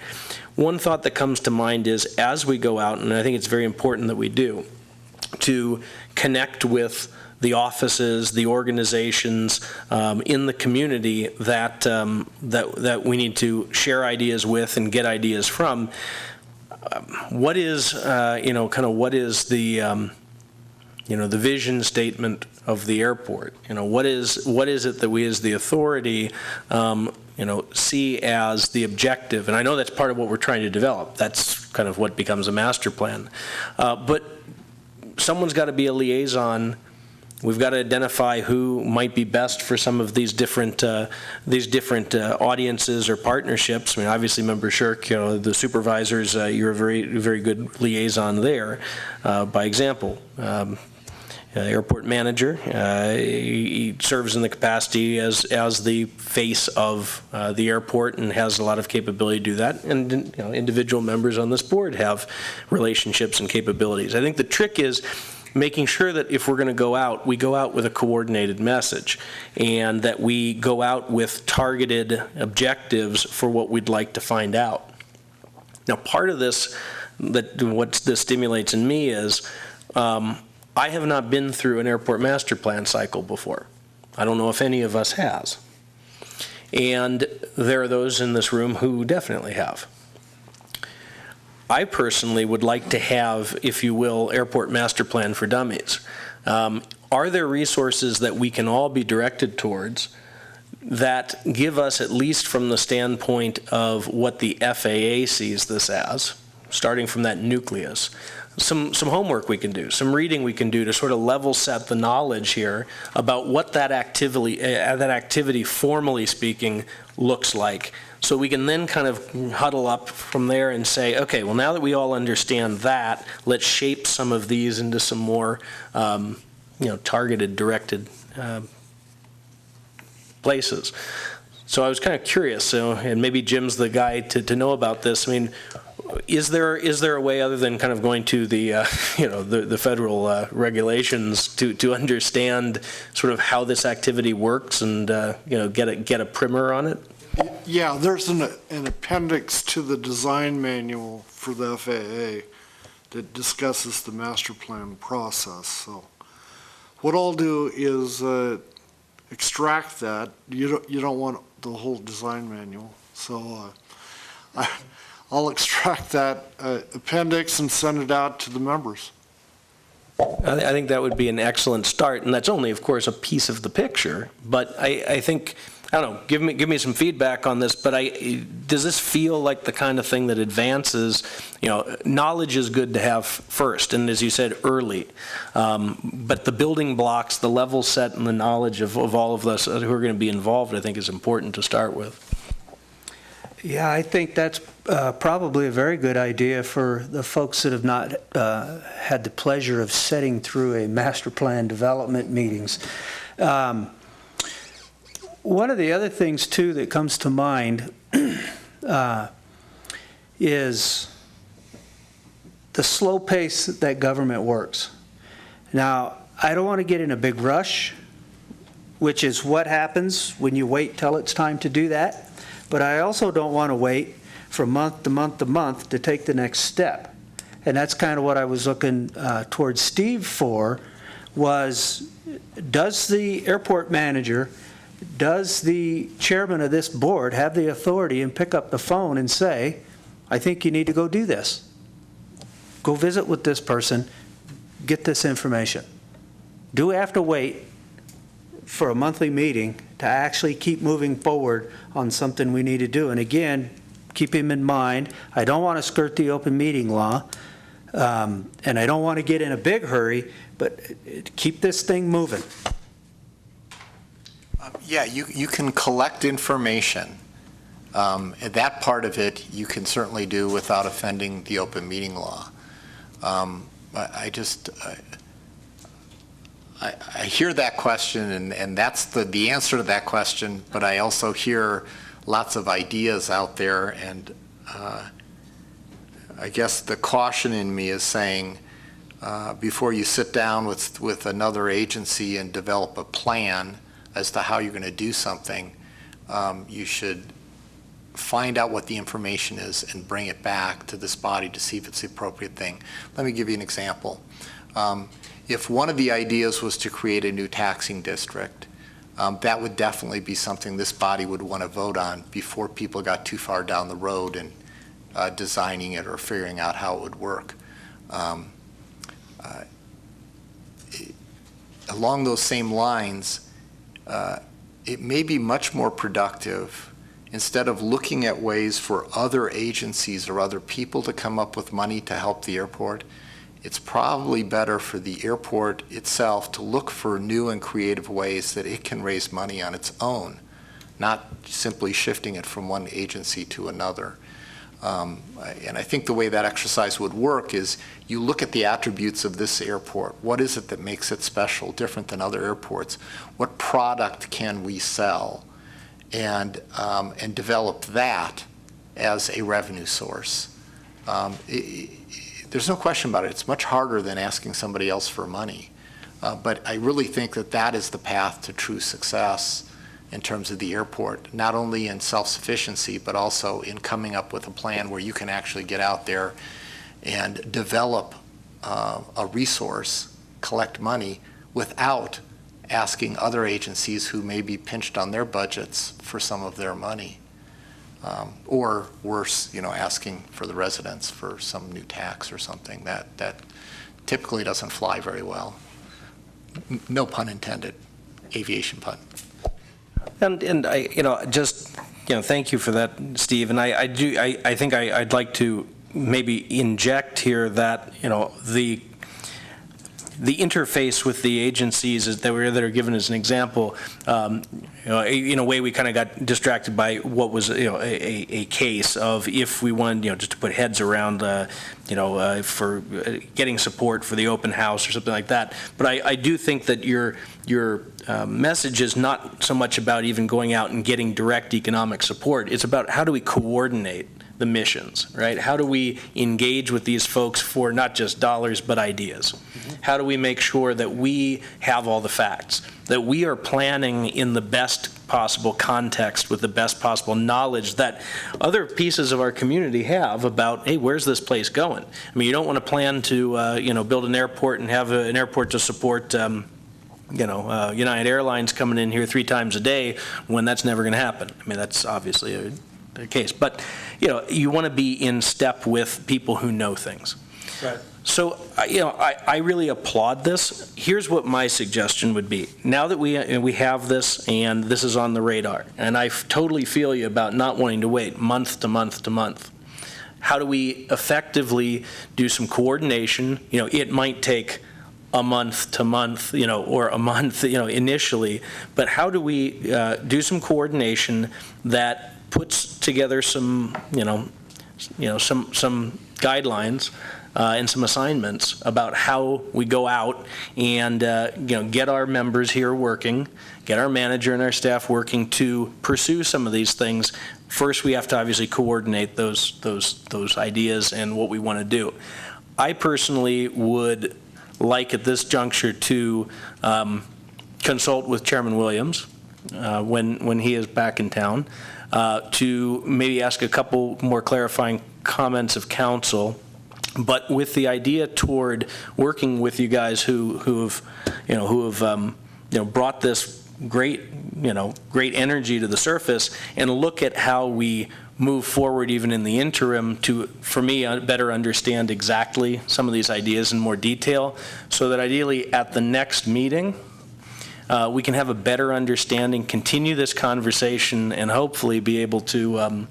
One thought that comes to mind is, as we go out, and I think it's very important that we do, to connect with the offices, the organizations in the community that we need to share ideas with and get ideas from. What is what is the the vision statement of the airport? What is it that we as the authority see as the objective? And I know that's part of what we're trying to develop. That's kind of what becomes a master plan. But someone's got to be a liaison. We've got to identify who might be best for some of these different audiences or partnerships. I mean, obviously, Member Shirk, the supervisors, you're a very, very good liaison there. By example, airport manager, he serves in the capacity as the face of the airport and has a lot of capability to do that. And individual members on this board have relationships and capabilities. I think the trick is making sure that if we're going to go out, we go out with a coordinated message, and that we go out with targeted objectives for what we'd like to find out. Now, part of this, what this stimulates in me is, I have not been through an airport master plan cycle before. I don't know if any of us has. And there are those in this room who definitely have. I personally would like to have, if you will, airport master plan for dummies. Are there resources that we can all be directed towards that give us, at least from the standpoint of what the FAA sees this as, starting from that nucleus, some homework we can do, some reading we can do to sort of level set the knowledge here about what that activity, formally speaking, looks like. So we can then kind of huddle up from there and say, okay, well, now that we all understand that, let's shape some of these into some more, targeted, directed places. So I was kind of curious, and maybe Jim's the guy to know about this. I mean, is there a way other than kind of going to the the federal regulations to understand sort of how this activity works and get a primer on it? Yeah, there's an appendix to the design manual for the FAA that discusses the master plan process. So what I'll do is extract that. You don't want the whole design manual, so I'll extract that appendix and send it out to the members. I think that would be an excellent start, and that's only, of course, a piece of the picture. But I think, I don't know, give me some feedback on this, but does this feel like the kind of thing that advances, knowledge is good to have first, and as you said, early. But the building blocks, the level set, and the knowledge of all of us who are going to be involved, I think is important to start with. Yeah, I think that's probably a very good idea for the folks that have not had the pleasure of sitting through a master plan development meetings. One of the other things, too, that comes to mind is the slow pace that government works. Now, I don't want to get in a big rush, which is what happens when you wait till it's time to do that. But I also don't want to wait from month to month to month to take the next step. And that's kind of what I was looking towards Steve for, was does the airport manager, does the chairman of this board have the authority and pick up the phone and say, I think you need to go do this. Go visit with this person, get this information. Do we have to wait for a monthly meeting to actually keep moving forward on something we need to do? And again, keep him in mind, I don't want to skirt the open meeting law, and I don't want to get in a big hurry, but keep this thing moving. Yeah, you can collect information. That part of it you can certainly do without offending the open meeting law. I hear that question, and that's the answer to that question, but I also hear lots of ideas out there, and I guess the caution in me is saying, before you sit down with another agency and develop a plan as to how you're going to do something, you should find out what the information is and bring it back to this body to see if it's the appropriate thing. Let me give you an example. If one of the ideas was to create a new taxing district, that would definitely be something this body would want to vote on before people got too far down the road and designing it or figuring out how it would work. Along those same lines, it may be much more productive, instead of looking at ways for other agencies or other people to come up with money to help the airport, it's probably better for the airport itself to look for new and creative ways that it can raise money on its own, not simply shifting it from one agency to another. And I think the way that exercise would work is you look at the attributes of this airport. What is it that makes it special, different than other airports? What product can we sell? And develop that as a revenue source. There's no question about it. It's much harder than asking somebody else for money. But I really think that that is the path to true success in terms of the airport, not only in self-sufficiency, but also in coming up with a plan where you can actually get out there and develop a resource, collect money, without asking other agencies who may be pinched on their budgets for some of their money. Or worse, asking for the residents for some new tax or something. That typically doesn't fly very well. No pun intended, aviation pun. And I, thank you for that, Steve. And I think I'd like to maybe inject here that, the interface with the agencies that are given as an example, in a way we kind of got distracted by what was, a case of if we wanted, just to put heads around, for getting support for the open house or something like that. But I do think that your message is not so much about even going out and getting direct economic support. It's about how do we coordinate the missions, right? How do we engage with these folks for not just dollars, but ideas? How do we make sure that we have all the facts, that we are planning in the best possible context with the best possible knowledge that other pieces of our community have about, hey, where's this place going? I mean, you don't want to plan to, build an airport and have an airport to support, United Airlines coming in here 3 times a day when that's never going to happen. I mean, that's obviously the case. But, you want to be in step with people who know things. Right. So, I really applaud this. Here's what my suggestion would be. Now that we have this and this is on the radar, and I totally feel you about not wanting to wait month to month to month, how do we effectively do some coordination? It might take a month to month, or a month, initially, but how do we do some coordination that puts together some, some guidelines and some assignments about how we go out and, get our members here working, get our manager and our staff working to pursue some of these things. First, we have to obviously coordinate those ideas and what we want to do. I personally would like at this juncture to consult with Chairman Williams when he is back in town, to maybe ask a couple more clarifying comments of council, but with the idea toward working with you guys who have brought this great energy to the surface and look at how we move forward even in the interim to, for me, better understand exactly some of these ideas in more detail, so that ideally at the next meeting, we can have a better understanding, continue this conversation, and hopefully be able to,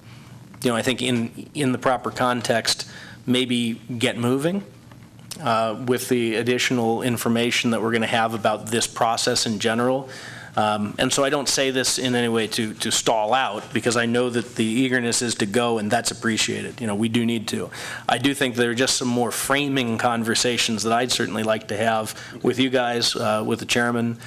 I think in the proper context, maybe get moving with the additional information that we're going to have about this process in general. And so I don't say this in any way to stall out, because I know that the eagerness is to go, and that's appreciated. We do need to. I do think there are just some more framing conversations that I'd certainly like to have with you guys, with the chairman,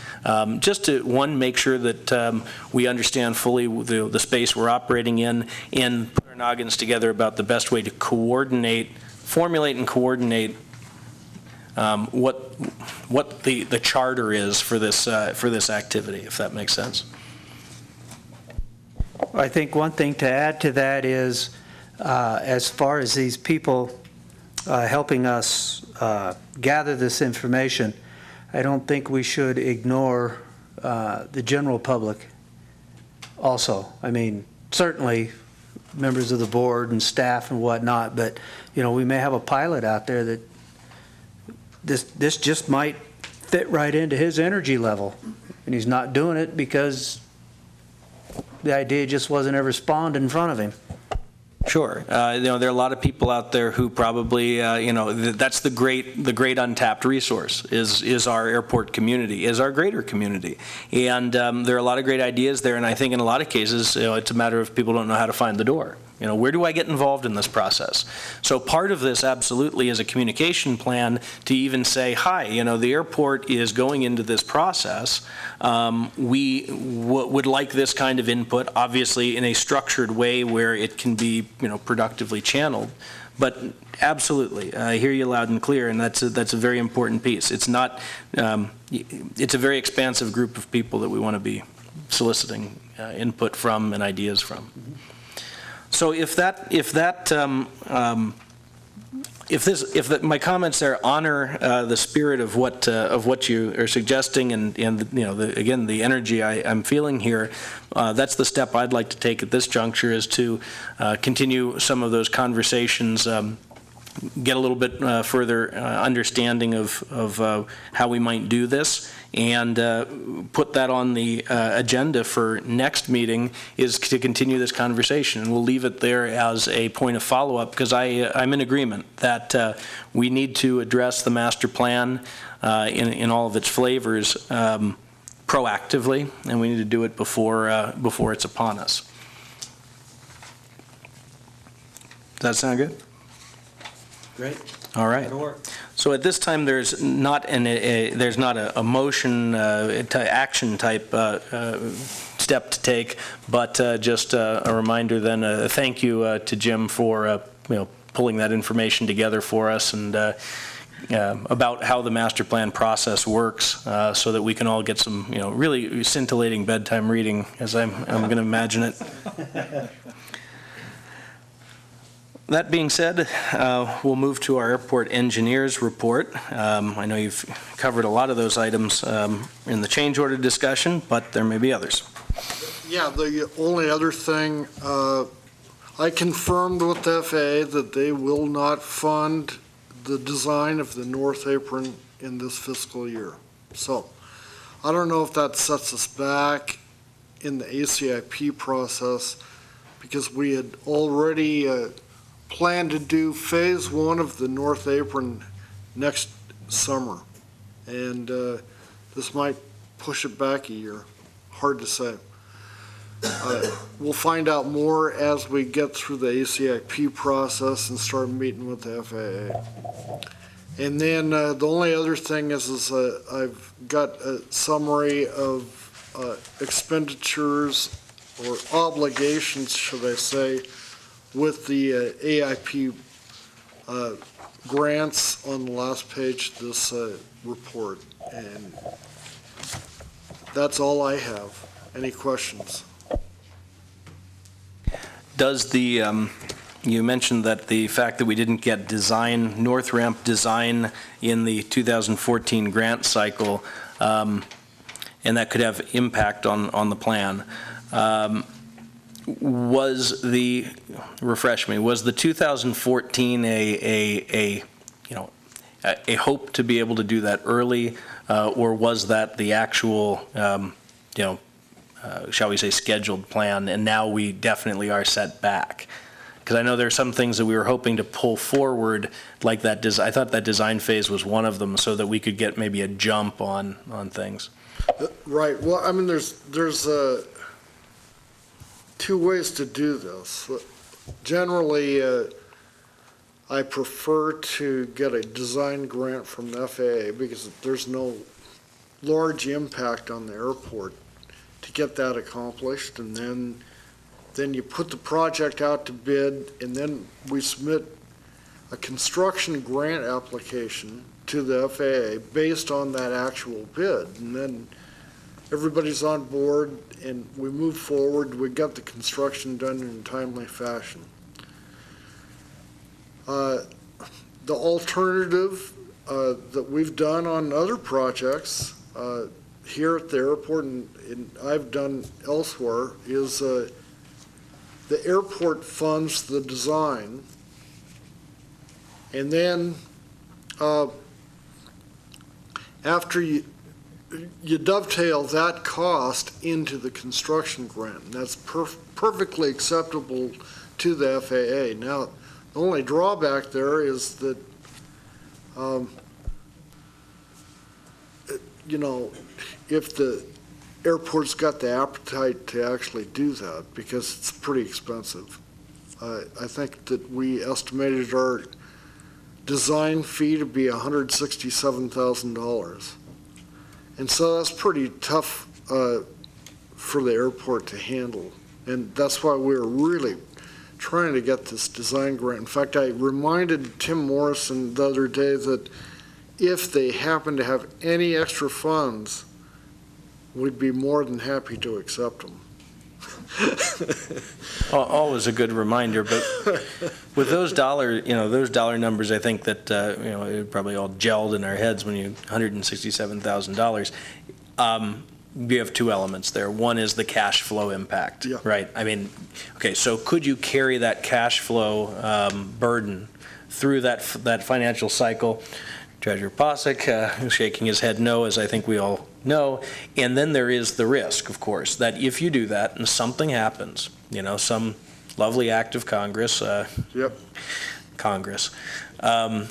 just to, one, make sure that we understand fully the space we're operating in, and put our noggins together about the best way to formulate and coordinate what the charter is for this activity, if that makes sense. I think one thing to add to that is, as far as these people helping us gather this information, I don't think we should ignore the general public also. I mean, certainly members of the board and staff and whatnot, but we may have a pilot out there that this just might fit right into his energy level, and he's not doing it because the idea just wasn't ever spawned in front of him. Sure. There are a lot of people out there who probably, that's the great untapped resource is our airport community, is our greater community. And there are a lot of great ideas there, and I think in a lot of cases, it's a matter of people don't know how to find the door. Where do I get involved in this process? So part of this absolutely is a communication plan to even say, hi, the airport is going into this process. We would like this kind of input, obviously in a structured way where it can be, productively channeled. But absolutely, I hear you loud and clear, and that's a very important piece. It's not, it's a very expansive group of people that we want to be soliciting input from and ideas from. So if my comments there honor the spirit of what you are suggesting, and again the energy I'm feeling here, that's the step I'd like to take at this juncture, is to continue some of those conversations, get a little bit further understanding of how we might do this, and put that on the agenda for next meeting, is to continue this conversation. And we'll leave it there as a point of follow-up, because I'm in agreement that we need to address the master plan in all of its flavors proactively, and we need to do it before it's upon us. Does that sound good? Great. All right. That'll work. So at this time, there's not a motion to action type step to take, but just a reminder then, a thank you to Jim for pulling that information together for us, and about how the master plan process works, so that we can all get some really scintillating bedtime reading, as I'm going to imagine it. That being said, we'll move to our airport engineers report. I know you've covered a lot of those items in the change order discussion, but there may be others. Yeah, the only other thing, I confirmed with the FAA that they will not fund the design of the north apron in this fiscal year. So I don't know if that sets us back in the ACIP process, because we had already plan to do phase one of the north apron next summer. And this might push it back a year. Hard to say. We'll find out more as we get through the ACIP process and start meeting with the FAA. And then the only other thing is I've got a summary of expenditures or obligations, should I say, with the AIP grants on the last page of this report. And that's all I have. Any questions? Does you mentioned that the fact that we didn't get north ramp design in the 2014 grant cycle, and that could have impact on the plan. Was the 2014 a hope to be able to do that early, or was that the actual, shall we say, scheduled plan, and now we definitely are set back? Because I know there are some things that we were hoping to pull forward, like that. I thought that design phase was one of them, so that we could get maybe a jump on things. Right, well, I mean, there's two ways to do this. Generally, I prefer to get a design grant from the FAA because there's no large impact on the airport to get that accomplished, and then you put the project out to bid, and then we submit a construction grant application to the FAA based on that actual bid, and then everybody's on board, and we move forward. We got the construction done in a timely fashion. The alternative that we've done on other projects here at the airport, and I've done elsewhere, is the airport funds the design, and then after you dovetail that cost into the construction grant, and that's perfectly acceptable to the FAA. Now, the only drawback there is that, if the airport's got the appetite to actually do that, because it's pretty expensive. I think that we estimated our design fee to be $167,000. And so that's pretty tough for the airport to handle. And that's why we're really trying to get this design grant. In fact, I reminded Tim Morrison the other day that if they happen to have any extra funds, we'd be more than happy to accept them. Always a good reminder, but with those dollar numbers, I think that it probably all gelled in our heads when you $167,000. You have two elements there. One is the cash flow impact, yeah. Right? I mean, okay, so could you carry that cash flow burden through that financial cycle? Treasurer Posick shaking his head no, as I think we all know. And then there is the risk, of course, that if you do that and something happens, some lovely act of Congress, Congress, some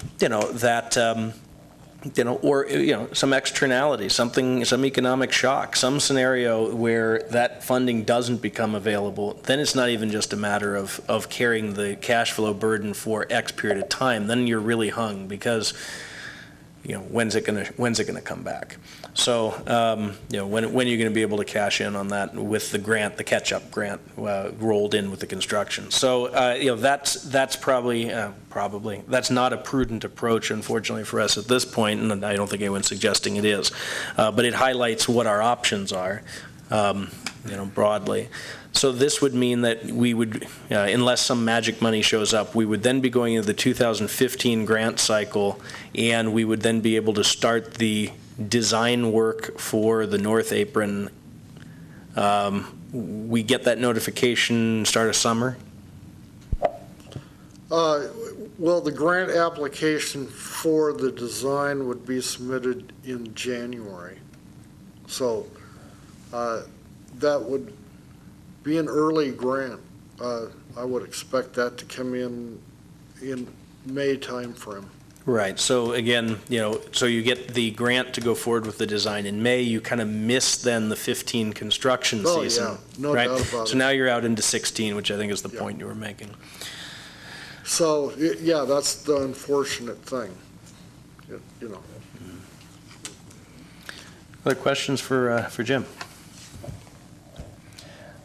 externality, some economic shock, some scenario where that funding doesn't become available, then it's not even just a matter of carrying the cash flow burden for X period of time. Then you're really hung because when's it going to come back? So, when are you going to be able to cash in on that with the grant, the catch-up grant rolled in with the construction? So, that's probably that's not a prudent approach, unfortunately, for us at this point, and I don't think anyone's suggesting it is. But it highlights what our options are, broadly. So this would mean that we would, unless some magic money shows up, we would then be going into the 2015 grant cycle, and we would then be able to start the design work for the North Apron. We get that notification start of summer? Well, the grant application for the design would be submitted in January. So that would be an early grant. I would expect that to come in May timeframe. Right. So again, so you get the grant to go forward with the design in May. You kind of miss then the 15 construction season. Oh, yeah. No right? doubt about it. So now you're out into 16, which I think is the point you were making. So, yeah, that's the unfortunate thing, Other questions for Jim?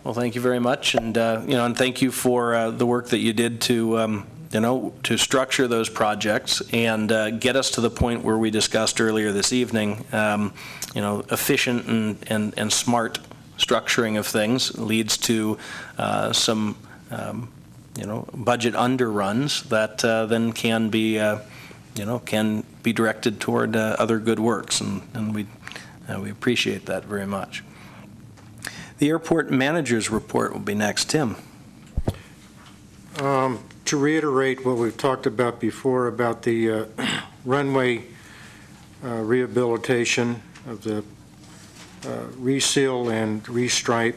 Well, thank you very much, and and thank you for the work that you did to to structure those projects and get us to the point where we discussed earlier this evening. Efficient and smart structuring of things leads to some budget underruns that then can be directed toward other good works, and we We appreciate that very much. The airport manager's report will be next. Tim? To reiterate what we've talked about before about the runway rehabilitation of the reseal and restripe,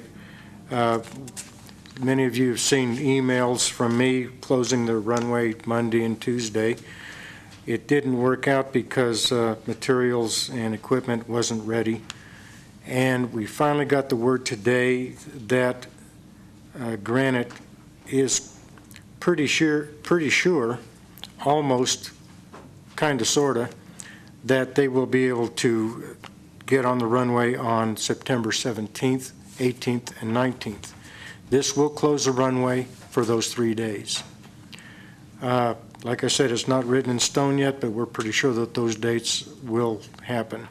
many of you have seen emails from me closing the runway Monday and Tuesday. It didn't work out because materials and equipment wasn't ready. And we finally got the word today that Granite is pretty sure, almost, kind of, sort of, that they will be able to get on the runway on September 17th, 18th, and 19th. This will close the runway for those 3 days. Like I said, it's not written in stone yet, but we're pretty sure that those dates will happen.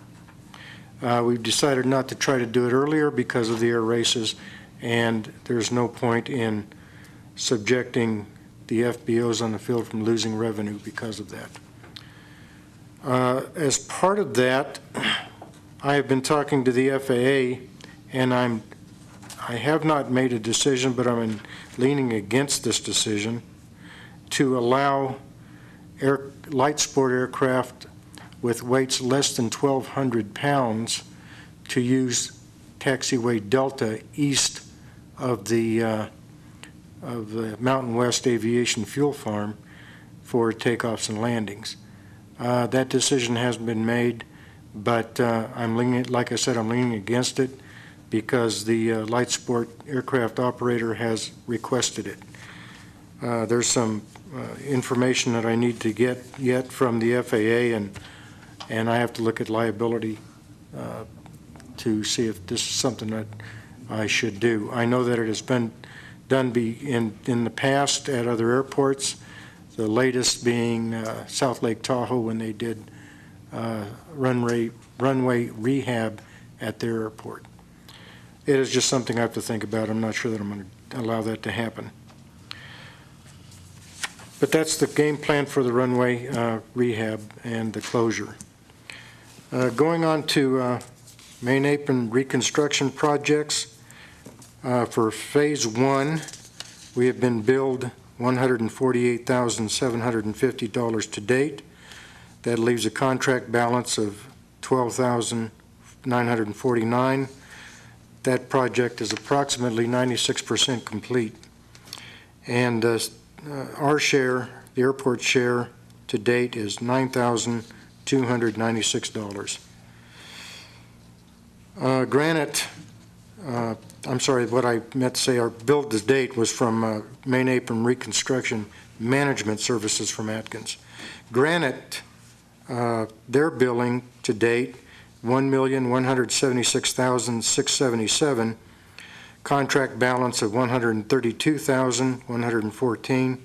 We've decided not to try to do it earlier because of the air races, and there's no point in subjecting the FBOs on the field from losing revenue because of that. As part of that, I have been talking to the FAA, and I have not made a decision, but I'm leaning against this decision to allow light sport aircraft with weights less than 1,200 pounds to use taxiway Delta east of the Mountain West Aviation Fuel Farm for takeoffs and landings. That decision hasn't been made, but I'm leaning, like I said, I'm leaning against it because the light sport aircraft operator has requested it. There's some information that I need to get yet from the FAA, and I have to look at liability to see if this is something that I should do. I know that it has been done in the past at other airports, the latest being South Lake Tahoe when they did runway rehab at their airport. It is just something I have to think about. I'm not sure that I'm going to allow that to happen. But that's the game plan for the runway rehab and the closure. Going on to main apron reconstruction projects. For Phase 1, we have been billed $148,750 to date. That leaves a contract balance of $12,949. That project is approximately 96% complete. And our share, the airport share, to date is $9,296. Granite, I'm sorry, what I meant to say, our bill to date was from Main Apron Reconstruction Management Services from Atkins. Granite, their billing to date, $1,176,677, contract balance of $132,114,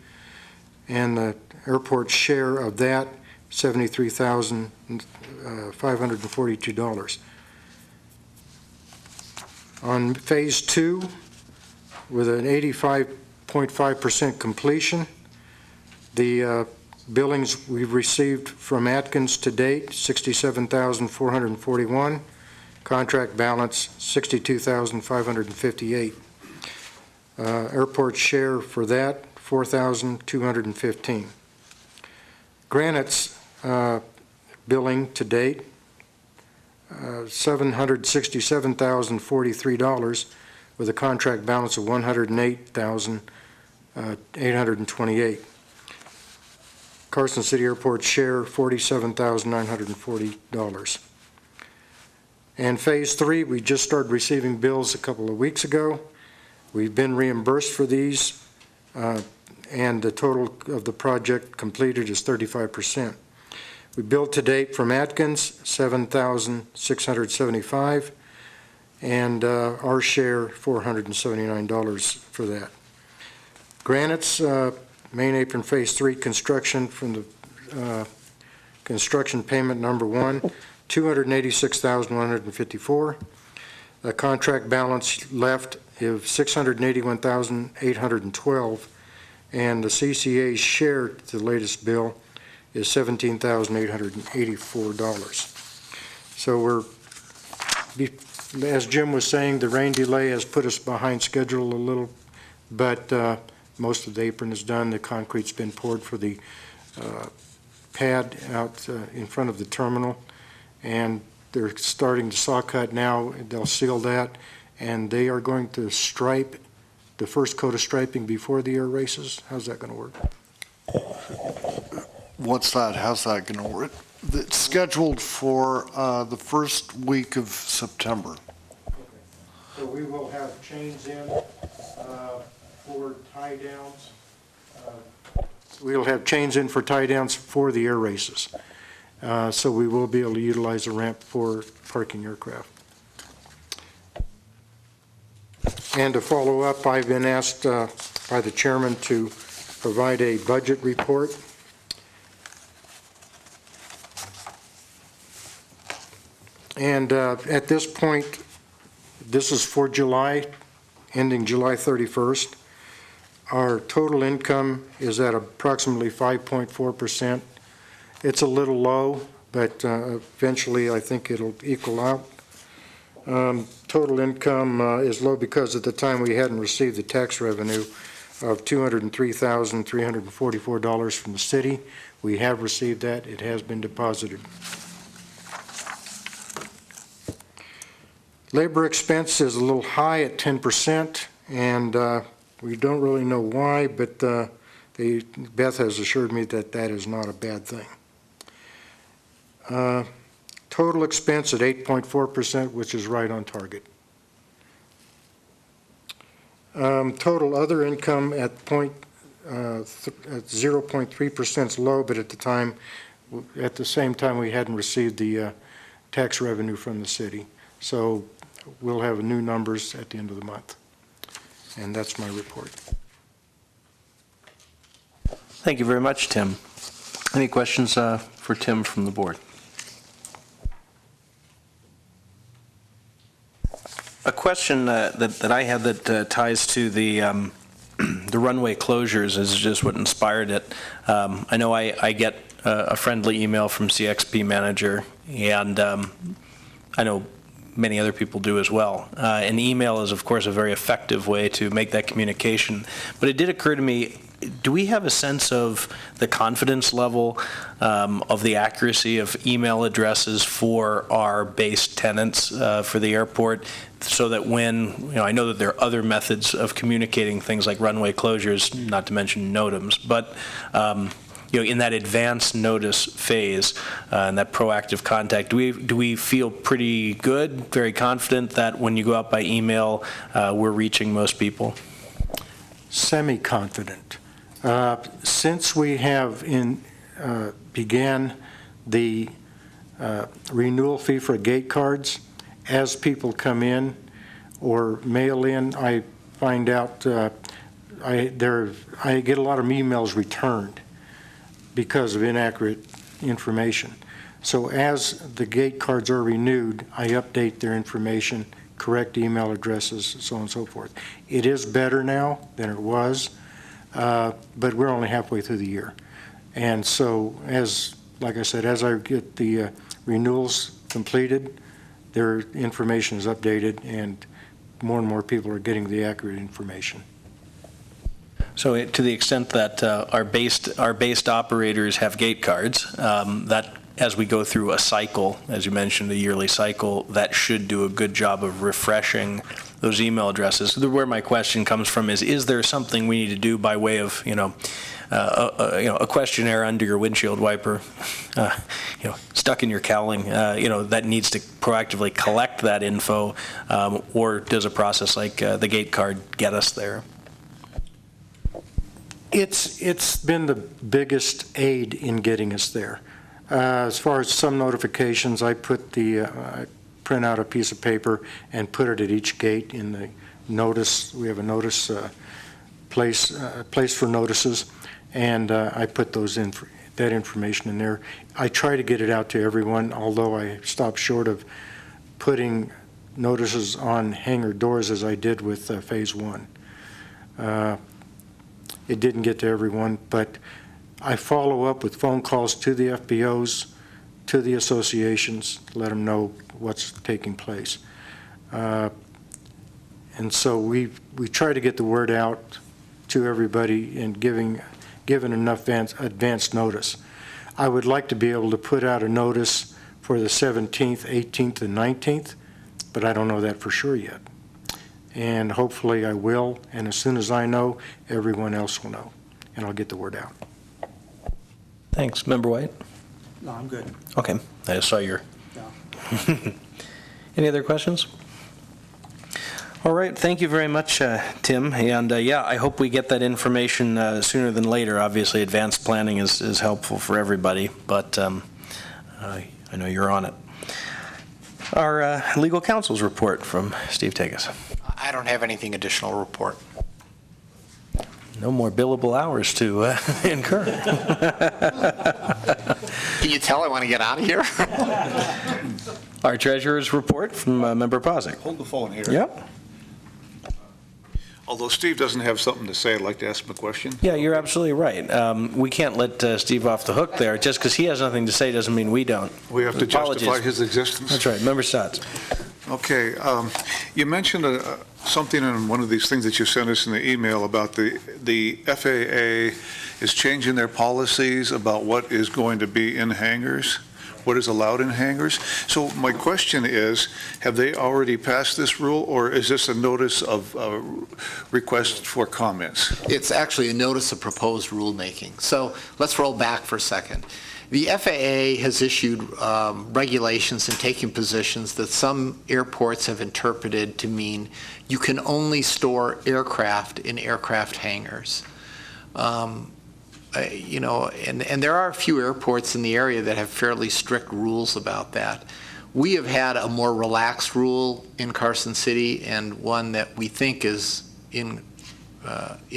and the airport share of that, $73,542. On Phase 2, with an 85.5% completion, the billings we've received from Atkins to date, $67,441. Contract balance, $62,558. Airport share for that, $4,215. Granite's billing to date, $767,043 with a contract balance of $108,828. Carson City Airport share, $47,940. And Phase 3, we just started receiving bills a couple of weeks ago. We've been reimbursed for these, and the total of the project completed is 35%. We billed to date from Atkins, $7,675, and our share, $479 for that. Granite's Main Apron Phase 3 construction from the construction payment number 1, $286,154. The contract balance left is $681,812, and the CCA's share to the latest bill is $17,884. So we're As Jim was saying, the rain delay has put us behind schedule a little, but most of the apron is done. The concrete's been poured for the pad out in front of the terminal, and they're starting to saw cut now. They'll seal that, and they are going to stripe the first coat of striping before the air races. How's that going to work? What's that? How's that going to work? It's scheduled for the first week of September. So we will have chains in for tie downs. We'll have chains in for tie downs for the air races. So we will be able to utilize a ramp for parking aircraft. And to follow up, I've been asked by the chairman to provide a budget report. And at this point, this is for July, ending July 31st. Our total income is at approximately 5.4%. It's a little low, but eventually I think it'll equal out. Total income is low because at the time we hadn't received the tax revenue of $203,344 from the city. We have received that. It has been deposited. Labor expense is a little high at 10%, and we don't really know why, but Beth has assured me that that is not a bad thing. Total expense at 8.4%, which is right on target. Total other income at 0.3% is low, but at the same time, we hadn't received the tax revenue from the city. So we'll have new numbers at the end of the month. And that's my report. Thank you very much, Tim. Any questions for Tim from the board? A question that I had that ties to the the runway closures is just what inspired it. I know I get a friendly email from CXP manager, and I know many other people do as well. An email is, of course, a very effective way to make that communication. But it did occur to me, do we have a sense of the confidence level of the accuracy of email addresses for our base tenants for the airport, so that when, I know that there are other methods of communicating things like runway closures, not to mention NOTAMs, but in that advance notice phase and that proactive contact, do we feel pretty good, very confident that when you go out by email, we're reaching most people? Semi-confident. Since we have began the renewal fee for gate cards, as people come in or mail in, I find out I get a lot of emails returned because of inaccurate information. So as the gate cards are renewed, I update their information, correct email addresses, so on and so forth. It is better now than it was, but we're only halfway through the year. And so like I said, as I get the renewals completed, their information is updated, and more people are getting the accurate information. So to the extent that our based operators have gate cards, that as we go through a cycle, as you mentioned, a yearly cycle, that should do a good job of refreshing those email addresses. Where my question comes from is there something we need to do by way of, a questionnaire under your windshield wiper, stuck in your cowling, that needs to proactively collect that info, or does a process like the gate card get us there? It's been the biggest aid in getting us there. As far as some notifications, I print out a piece of paper and put it at each gate in the notice. We have a notice place for notices, and I put that information in there. I try to get it out to everyone, although I stopped short of putting notices on hangar doors as I did with Phase 1. It didn't get to everyone, but I follow up with phone calls to the FBOs, to the associations, let them know what's taking place. And so we try to get the word out to everybody and given enough advance notice. I would like to be able to put out a notice for the 17th, 18th, and 19th, but I don't know that for sure yet. And hopefully I will, and as soon as I know, everyone else will know, and I'll get the word out. Thanks. Member White? No, I'm good. Okay, I just saw your... No. Any other questions? All right, thank you very much, Tim. And yeah, I hope we get that information sooner than later. Obviously, advanced planning is helpful for everybody, but I know you're on it. Our legal counsel's report from Steve Tegas. I don't have anything additional to report. No more billable hours to incur. Can you tell I want to get out of here? Our treasurer's report from Member Posick. Hold the phone here. Yep. Although Steve doesn't have something to say, I'd like to ask him a question. Yeah, you're absolutely right. We can't let Steve off the hook there. Just because he has nothing to say doesn't mean we don't. We have to justify his existence. That's right. Member Stotts. Okay, you mentioned something in one of these things that you sent us in the email about the FAA is changing their policies about what is going to be in hangars, what is allowed in hangars. So my question is, have they already passed this rule, or is this a notice of request for comments? It's actually a notice of proposed rulemaking. So let's roll back for a second. The FAA has issued regulations and taken positions that some airports have interpreted to mean you can only store aircraft in aircraft hangars. You know, and there are a few airports in the area that have fairly strict rules about that. We have had a more relaxed rule in Carson City, and one that we think is in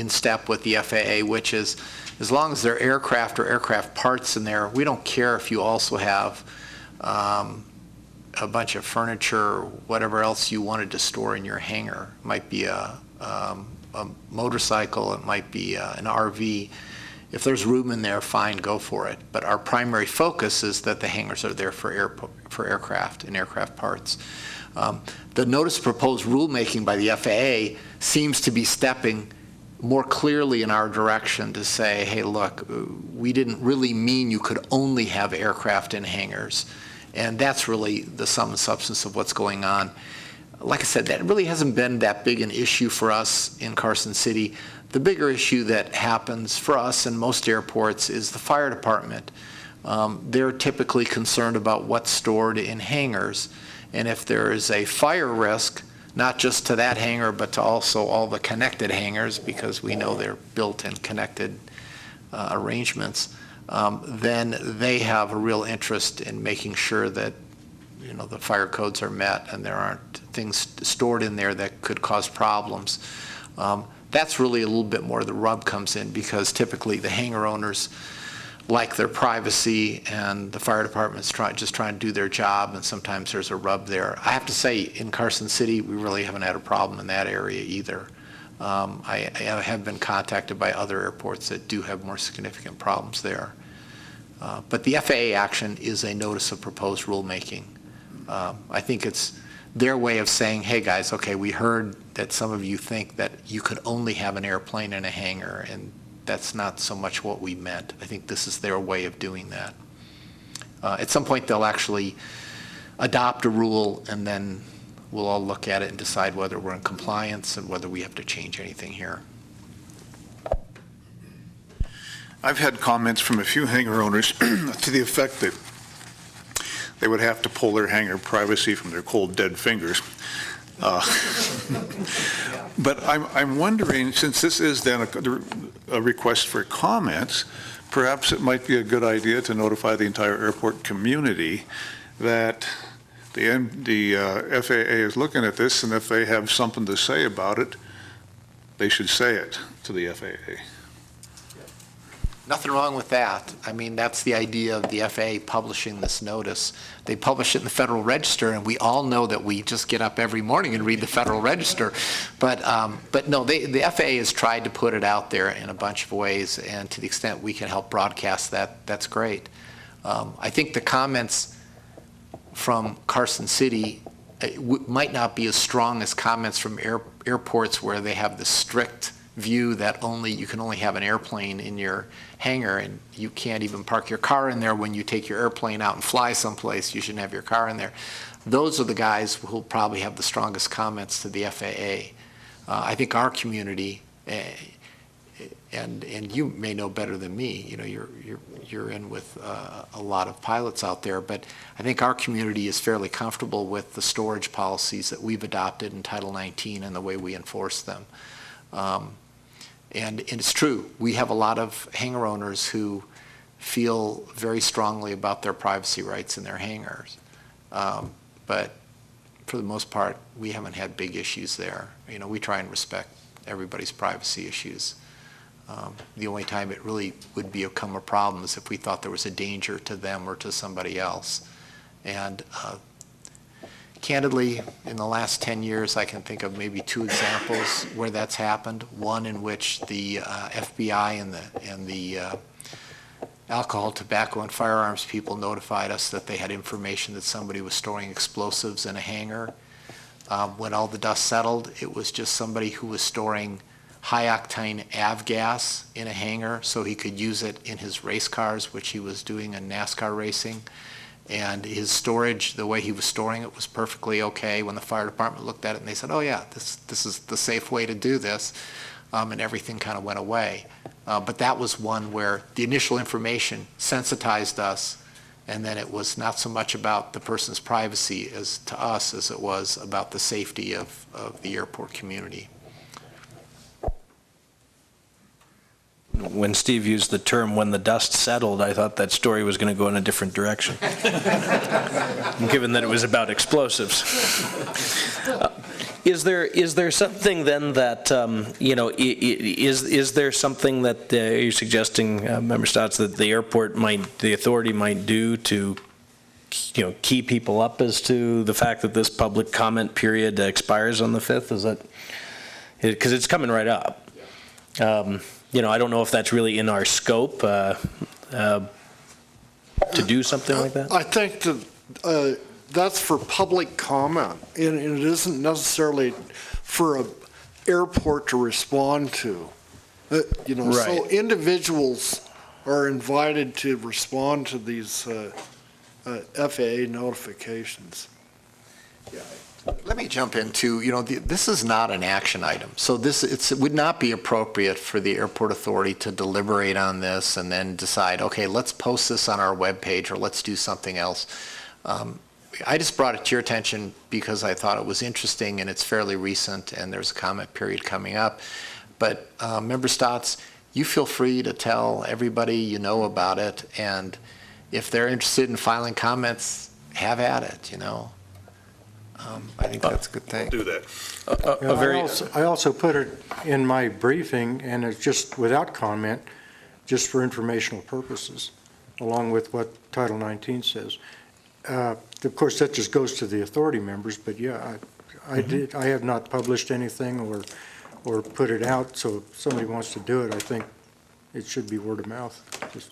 step with the FAA, which is as long as there are aircraft or aircraft parts in there, we don't care if you also have a bunch of furniture or whatever else you wanted to store in your hangar. It might be a motorcycle, it might be an RV. If there's room in there, fine, go for it. But our primary focus is that the hangars are there for aircraft and aircraft parts. The notice of proposed rulemaking by the FAA seems to be stepping more clearly in our direction to say, hey, look, we didn't really mean you could only have aircraft in hangars. And that's really the sum and substance of what's going on. Like I said, that really hasn't been that big an issue for us in Carson City. The bigger issue that happens for us in most airports is the fire department. They're typically concerned about what's stored in hangars. And if there is a fire risk, not just to that hangar, but to also all the connected hangars, because we know they're built in connected arrangements, then they have a real interest in making sure that, you know, the fire codes are met and there aren't things stored in there that could cause problems. That's really a little bit more the rub comes in, because typically the hangar owners like their privacy and the fire department's just trying to do their job, and sometimes there's a rub there. I have to say, in Carson City, we really haven't had a problem in that area either. I have been contacted by other airports that do have more significant problems there. But the FAA action is a notice of proposed rulemaking. I think it's their way of saying, hey guys, okay, we heard that some of you think that you could only have an airplane in a hangar, and that's not so much what we meant. I think this is their way of doing that. At some point, they'll actually adopt a rule, and then we'll all look at it and decide whether we're in compliance and whether we have to change anything here. I've had comments from a few hangar owners to the effect that they would have to pull their hangar privacy from their cold, dead fingers. But I'm wondering, since this is then a request for comments, perhaps it might be a good idea to notify the entire airport community that the FAA is looking at this, and if they have something to say about it, they should say it to the FAA. Nothing wrong with that. I mean, that's the idea of the FAA publishing this notice. They publish it in the Federal Register, and we all know that we just get up every morning and read the Federal Register. But no, the FAA has tried to put it out there in a bunch of ways, and to the extent we can help broadcast that, that's great. I think the comments from Carson City might not be as strong as comments from airports where they have the strict view that you can only have an airplane in your hangar, and you can't even park your car in there when you take your airplane out and fly someplace. You shouldn't have your car in there. Those are the guys who will probably have the strongest comments to the FAA. I think our community, and you may know better than me, you know, you're in with a lot of pilots out there, but I think our community is fairly comfortable with the storage policies that we've adopted in Title 19 and the way we enforce them. And it's true, we have a lot of hangar owners who feel very strongly about their privacy rights in their hangars. But for the most part, we haven't had big issues there. You know, we try and respect everybody's privacy issues. The only time it really would become a problem is if we thought there was a danger to them or to somebody else. And candidly, in the last 10 years, I can think of maybe 2 examples where that's happened. One in which the FBI and the alcohol, tobacco, and firearms people notified us that they had information that somebody was storing explosives in a hangar. When all the dust settled, it was just somebody who was storing high-octane avgas in a hangar so he could use it in his race cars, which he was doing in NASCAR racing. And his storage, the way he was storing it, was perfectly okay. When the fire department looked at it, and they said, oh yeah, this is the safe way to do this, and everything kind of went away. But that was one where the initial information sensitized us, and then it was not so much about the person's privacy to us as it was about the safety of the airport community. When Steve used the term "when the dust settled," I thought that story was going to go in a different direction, given that it was about explosives. Is there something then that, you know, is there something that you're suggesting, Member Stotts, that the authority might do to, you know, key people up as to the fact that this public comment period expires on the 5th? Is that, because it's coming right up. You know, I don't know if that's really in our scope to do something like that. I think that that's for public comment, and it isn't necessarily for an airport to respond to. You know, Right. So individuals are invited to respond to these FAA notifications. Let me jump into, you know, this is not an action item. So it would not be appropriate for the airport authority to deliberate on this and then decide, okay, let's post this on our webpage or let's do something else. I just brought it to your attention because I thought it was interesting and it's fairly recent and there's a comment period coming up. But Member Stotts, you feel free to tell everybody you know about it, and if they're interested in filing comments, have at it, you know. I think that's a good thing. Do that. I also put it in my briefing, and it's just without comment, just for informational purposes, along with what Title 19 says. Of course, that just goes to the authority members, but yeah, I have not published anything or put it out, so if somebody wants to do it, I think it should be word of mouth.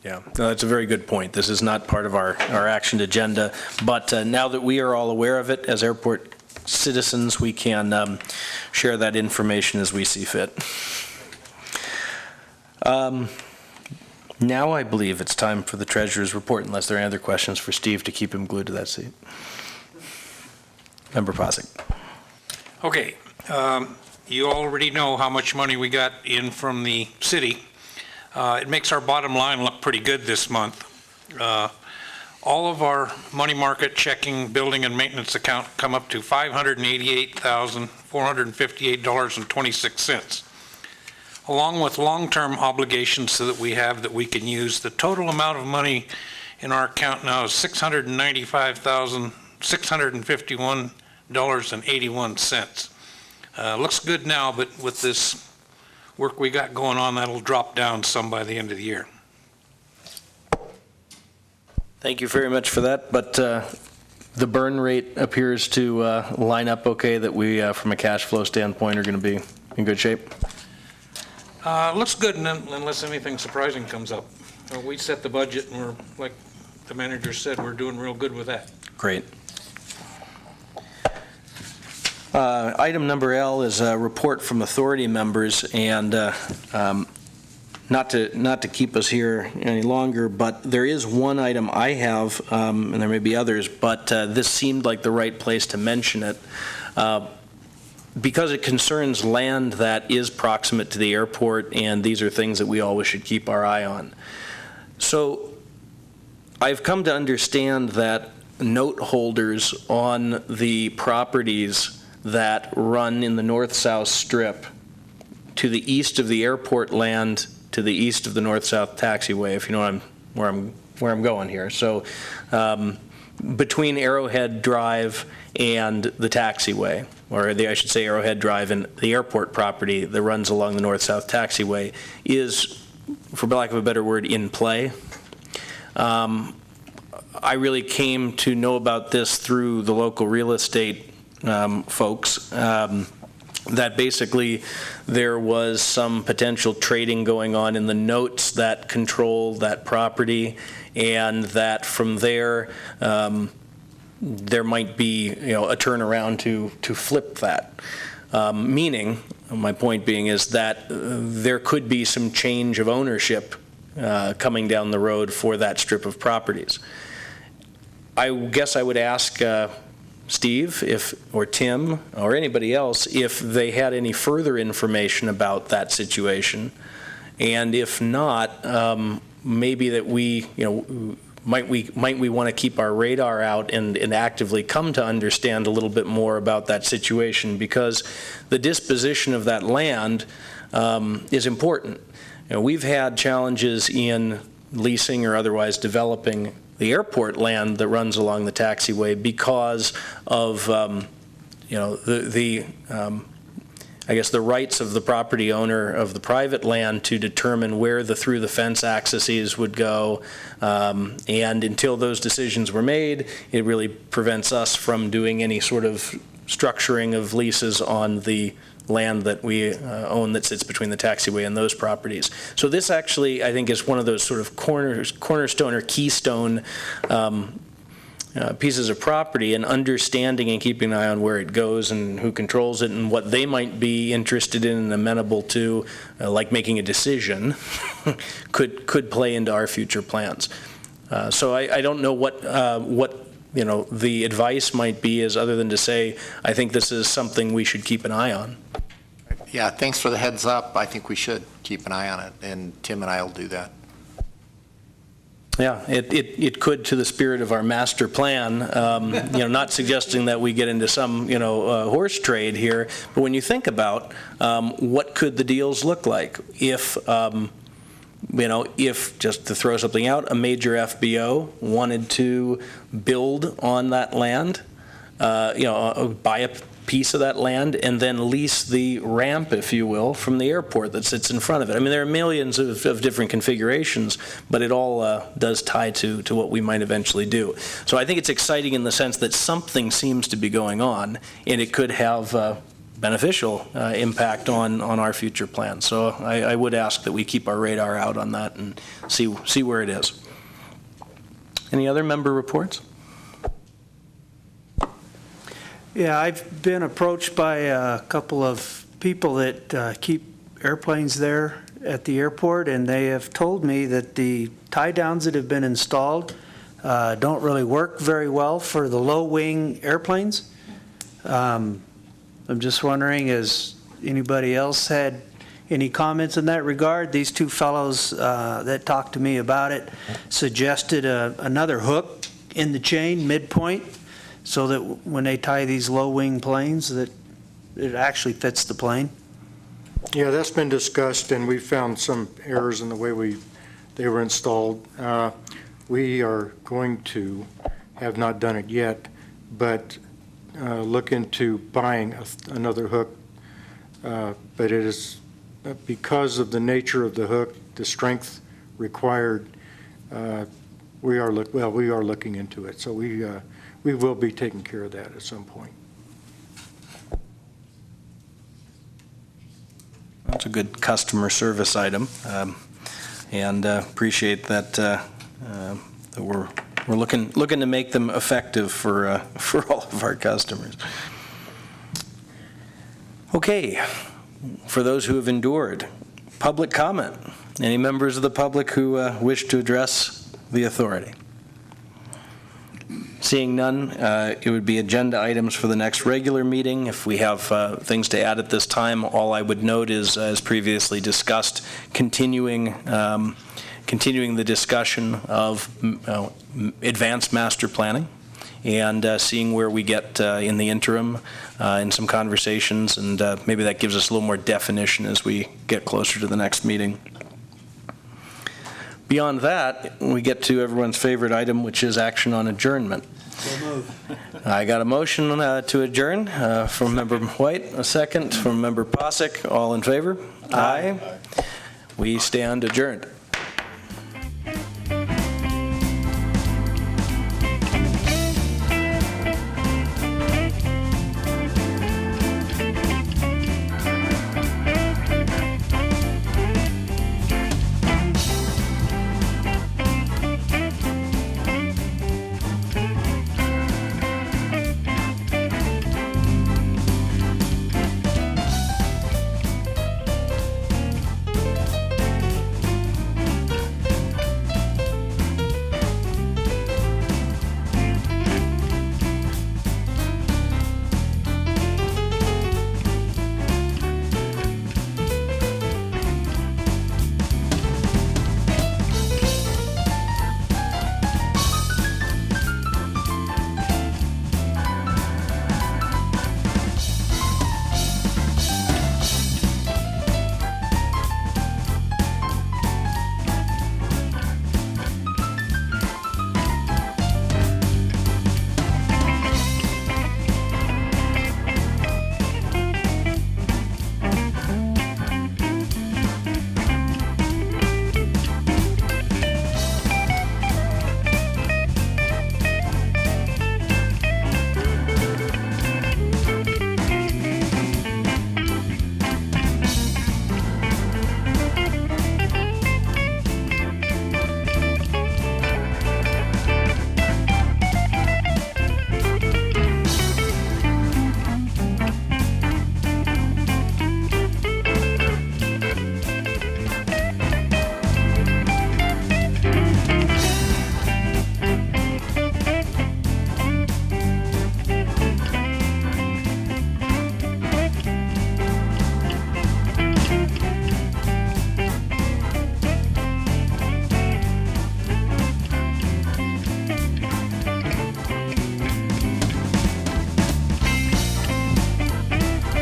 Yeah, no, that's a very good point. This is not part of our action agenda, but now that we are all aware of it as airport citizens, we can share that information as we see fit. Now I believe it's time for the treasurer's report, unless there are any other questions for Steve to keep him glued to that seat. Member Posick. Okay, you already know how much money we got in from the city. It makes our bottom line look pretty good this month. All of our money market, checking, building, and maintenance account come up to $588,458.26. Along with long-term obligations that we have that we can use, the total amount of money in our account now is $695,651.81. Looks good now, but with this work we got going on, that'll drop down some by the end of the year. Thank you very much for that, but the burn rate appears to line up okay, that we, from a cash flow standpoint, are going to be in good shape. Looks good unless anything surprising comes up. We set the budget and we're, like the manager said, we're doing real good with that. Great. Item number L is a report from authority members, and not to keep us here any longer, but there is one item I have, and there may be others, but this seemed like the right place to mention it, because it concerns land that is proximate to the airport, and these are things that we always should keep our eye on. So I've come to understand that note holders on the properties that run in the north-south strip to the east of the airport land, to the east of the north-south taxiway, if you know where I'm going here. So between Arrowhead Drive and the taxiway, or I should say Arrowhead Drive and the airport property that runs along the north-south taxiway, is, for lack of a better word, in play. I really came to know about this through the local real estate folks, that basically there was some potential trading going on in the notes that control that property, and that from there there might be a turnaround to flip that. Meaning, my point being is that there could be some change of ownership coming down the road for that strip of properties. I guess I would ask Steve or Tim or anybody else if they had any further information about that situation, and if not, maybe that we might we want to keep our radar out and actively come to understand a little bit more about that situation, because the disposition of that land is important. We've had challenges in leasing or otherwise developing the airport land that runs along the taxiway because of I guess the rights of the property owner of the private land to determine where the through the fence accesses would go, and until those decisions were made, it really prevents us from doing any sort of structuring of leases on the land that we own that sits between the taxiway and those properties. So this actually, I think, is one of those sort of cornerstone or keystone pieces of property, and understanding and keeping an eye on where it goes and who controls it and what they might be interested in and amenable to, like making a decision, could play into our future plans. So I don't know what the advice might be, is other than to say, I think this is something we should keep an eye on. Yeah, thanks for the heads up. I think we should keep an eye on it, and Tim and I will do that. Yeah, it could, to the spirit of our master plan, not suggesting that we get into some, horse trade here, but when you think about what could the deals look like if, if, just to throw something out, a major FBO wanted to build on that land, buy a piece of that land and then lease the ramp, if you will, from the airport that sits in front of it. I mean, there are millions of different configurations, but it all does tie to what we might eventually do. So I think it's exciting in the sense that something seems to be going on, and it could have beneficial impact on our future plans. So I would ask that we keep our radar out on that and see where it is. Any other member reports? Yeah, I've been approached by a couple of people that keep airplanes there at the airport, and they have told me that the tie downs that have been installed don't really work very well for the low wing airplanes. I'm just wondering, has anybody else had any comments in that regard? These two fellows that talked to me about it suggested another hook in the chain midpoint, so that when they tie these low-wing planes, that it actually fits the plane. Yeah, that's been discussed, and we found some errors in the way they were installed. We are going to, have not done it yet, but look into buying another hook. But it is, because of the nature of the hook, the strength required, we are looking into it. So we will be taking care of that at some point. That's a good customer service item, and appreciate that that we're looking to make them effective for all of our customers. Okay, for those who have endured, public comment. Any members of the public who wish to address the authority? Seeing none, it would be agenda items for the next regular meeting. If we have things to add at this time, all I would note is, as previously discussed, continuing the discussion of advanced master planning and seeing where we get in the interim in some conversations, and maybe that gives us a little more definition as we get closer to the next meeting. Beyond that, we get to everyone's favorite item, which is action on adjournment. I got a motion to adjourn from Member White, a second from Member Posick. All in favor? Aye. We stand adjourned.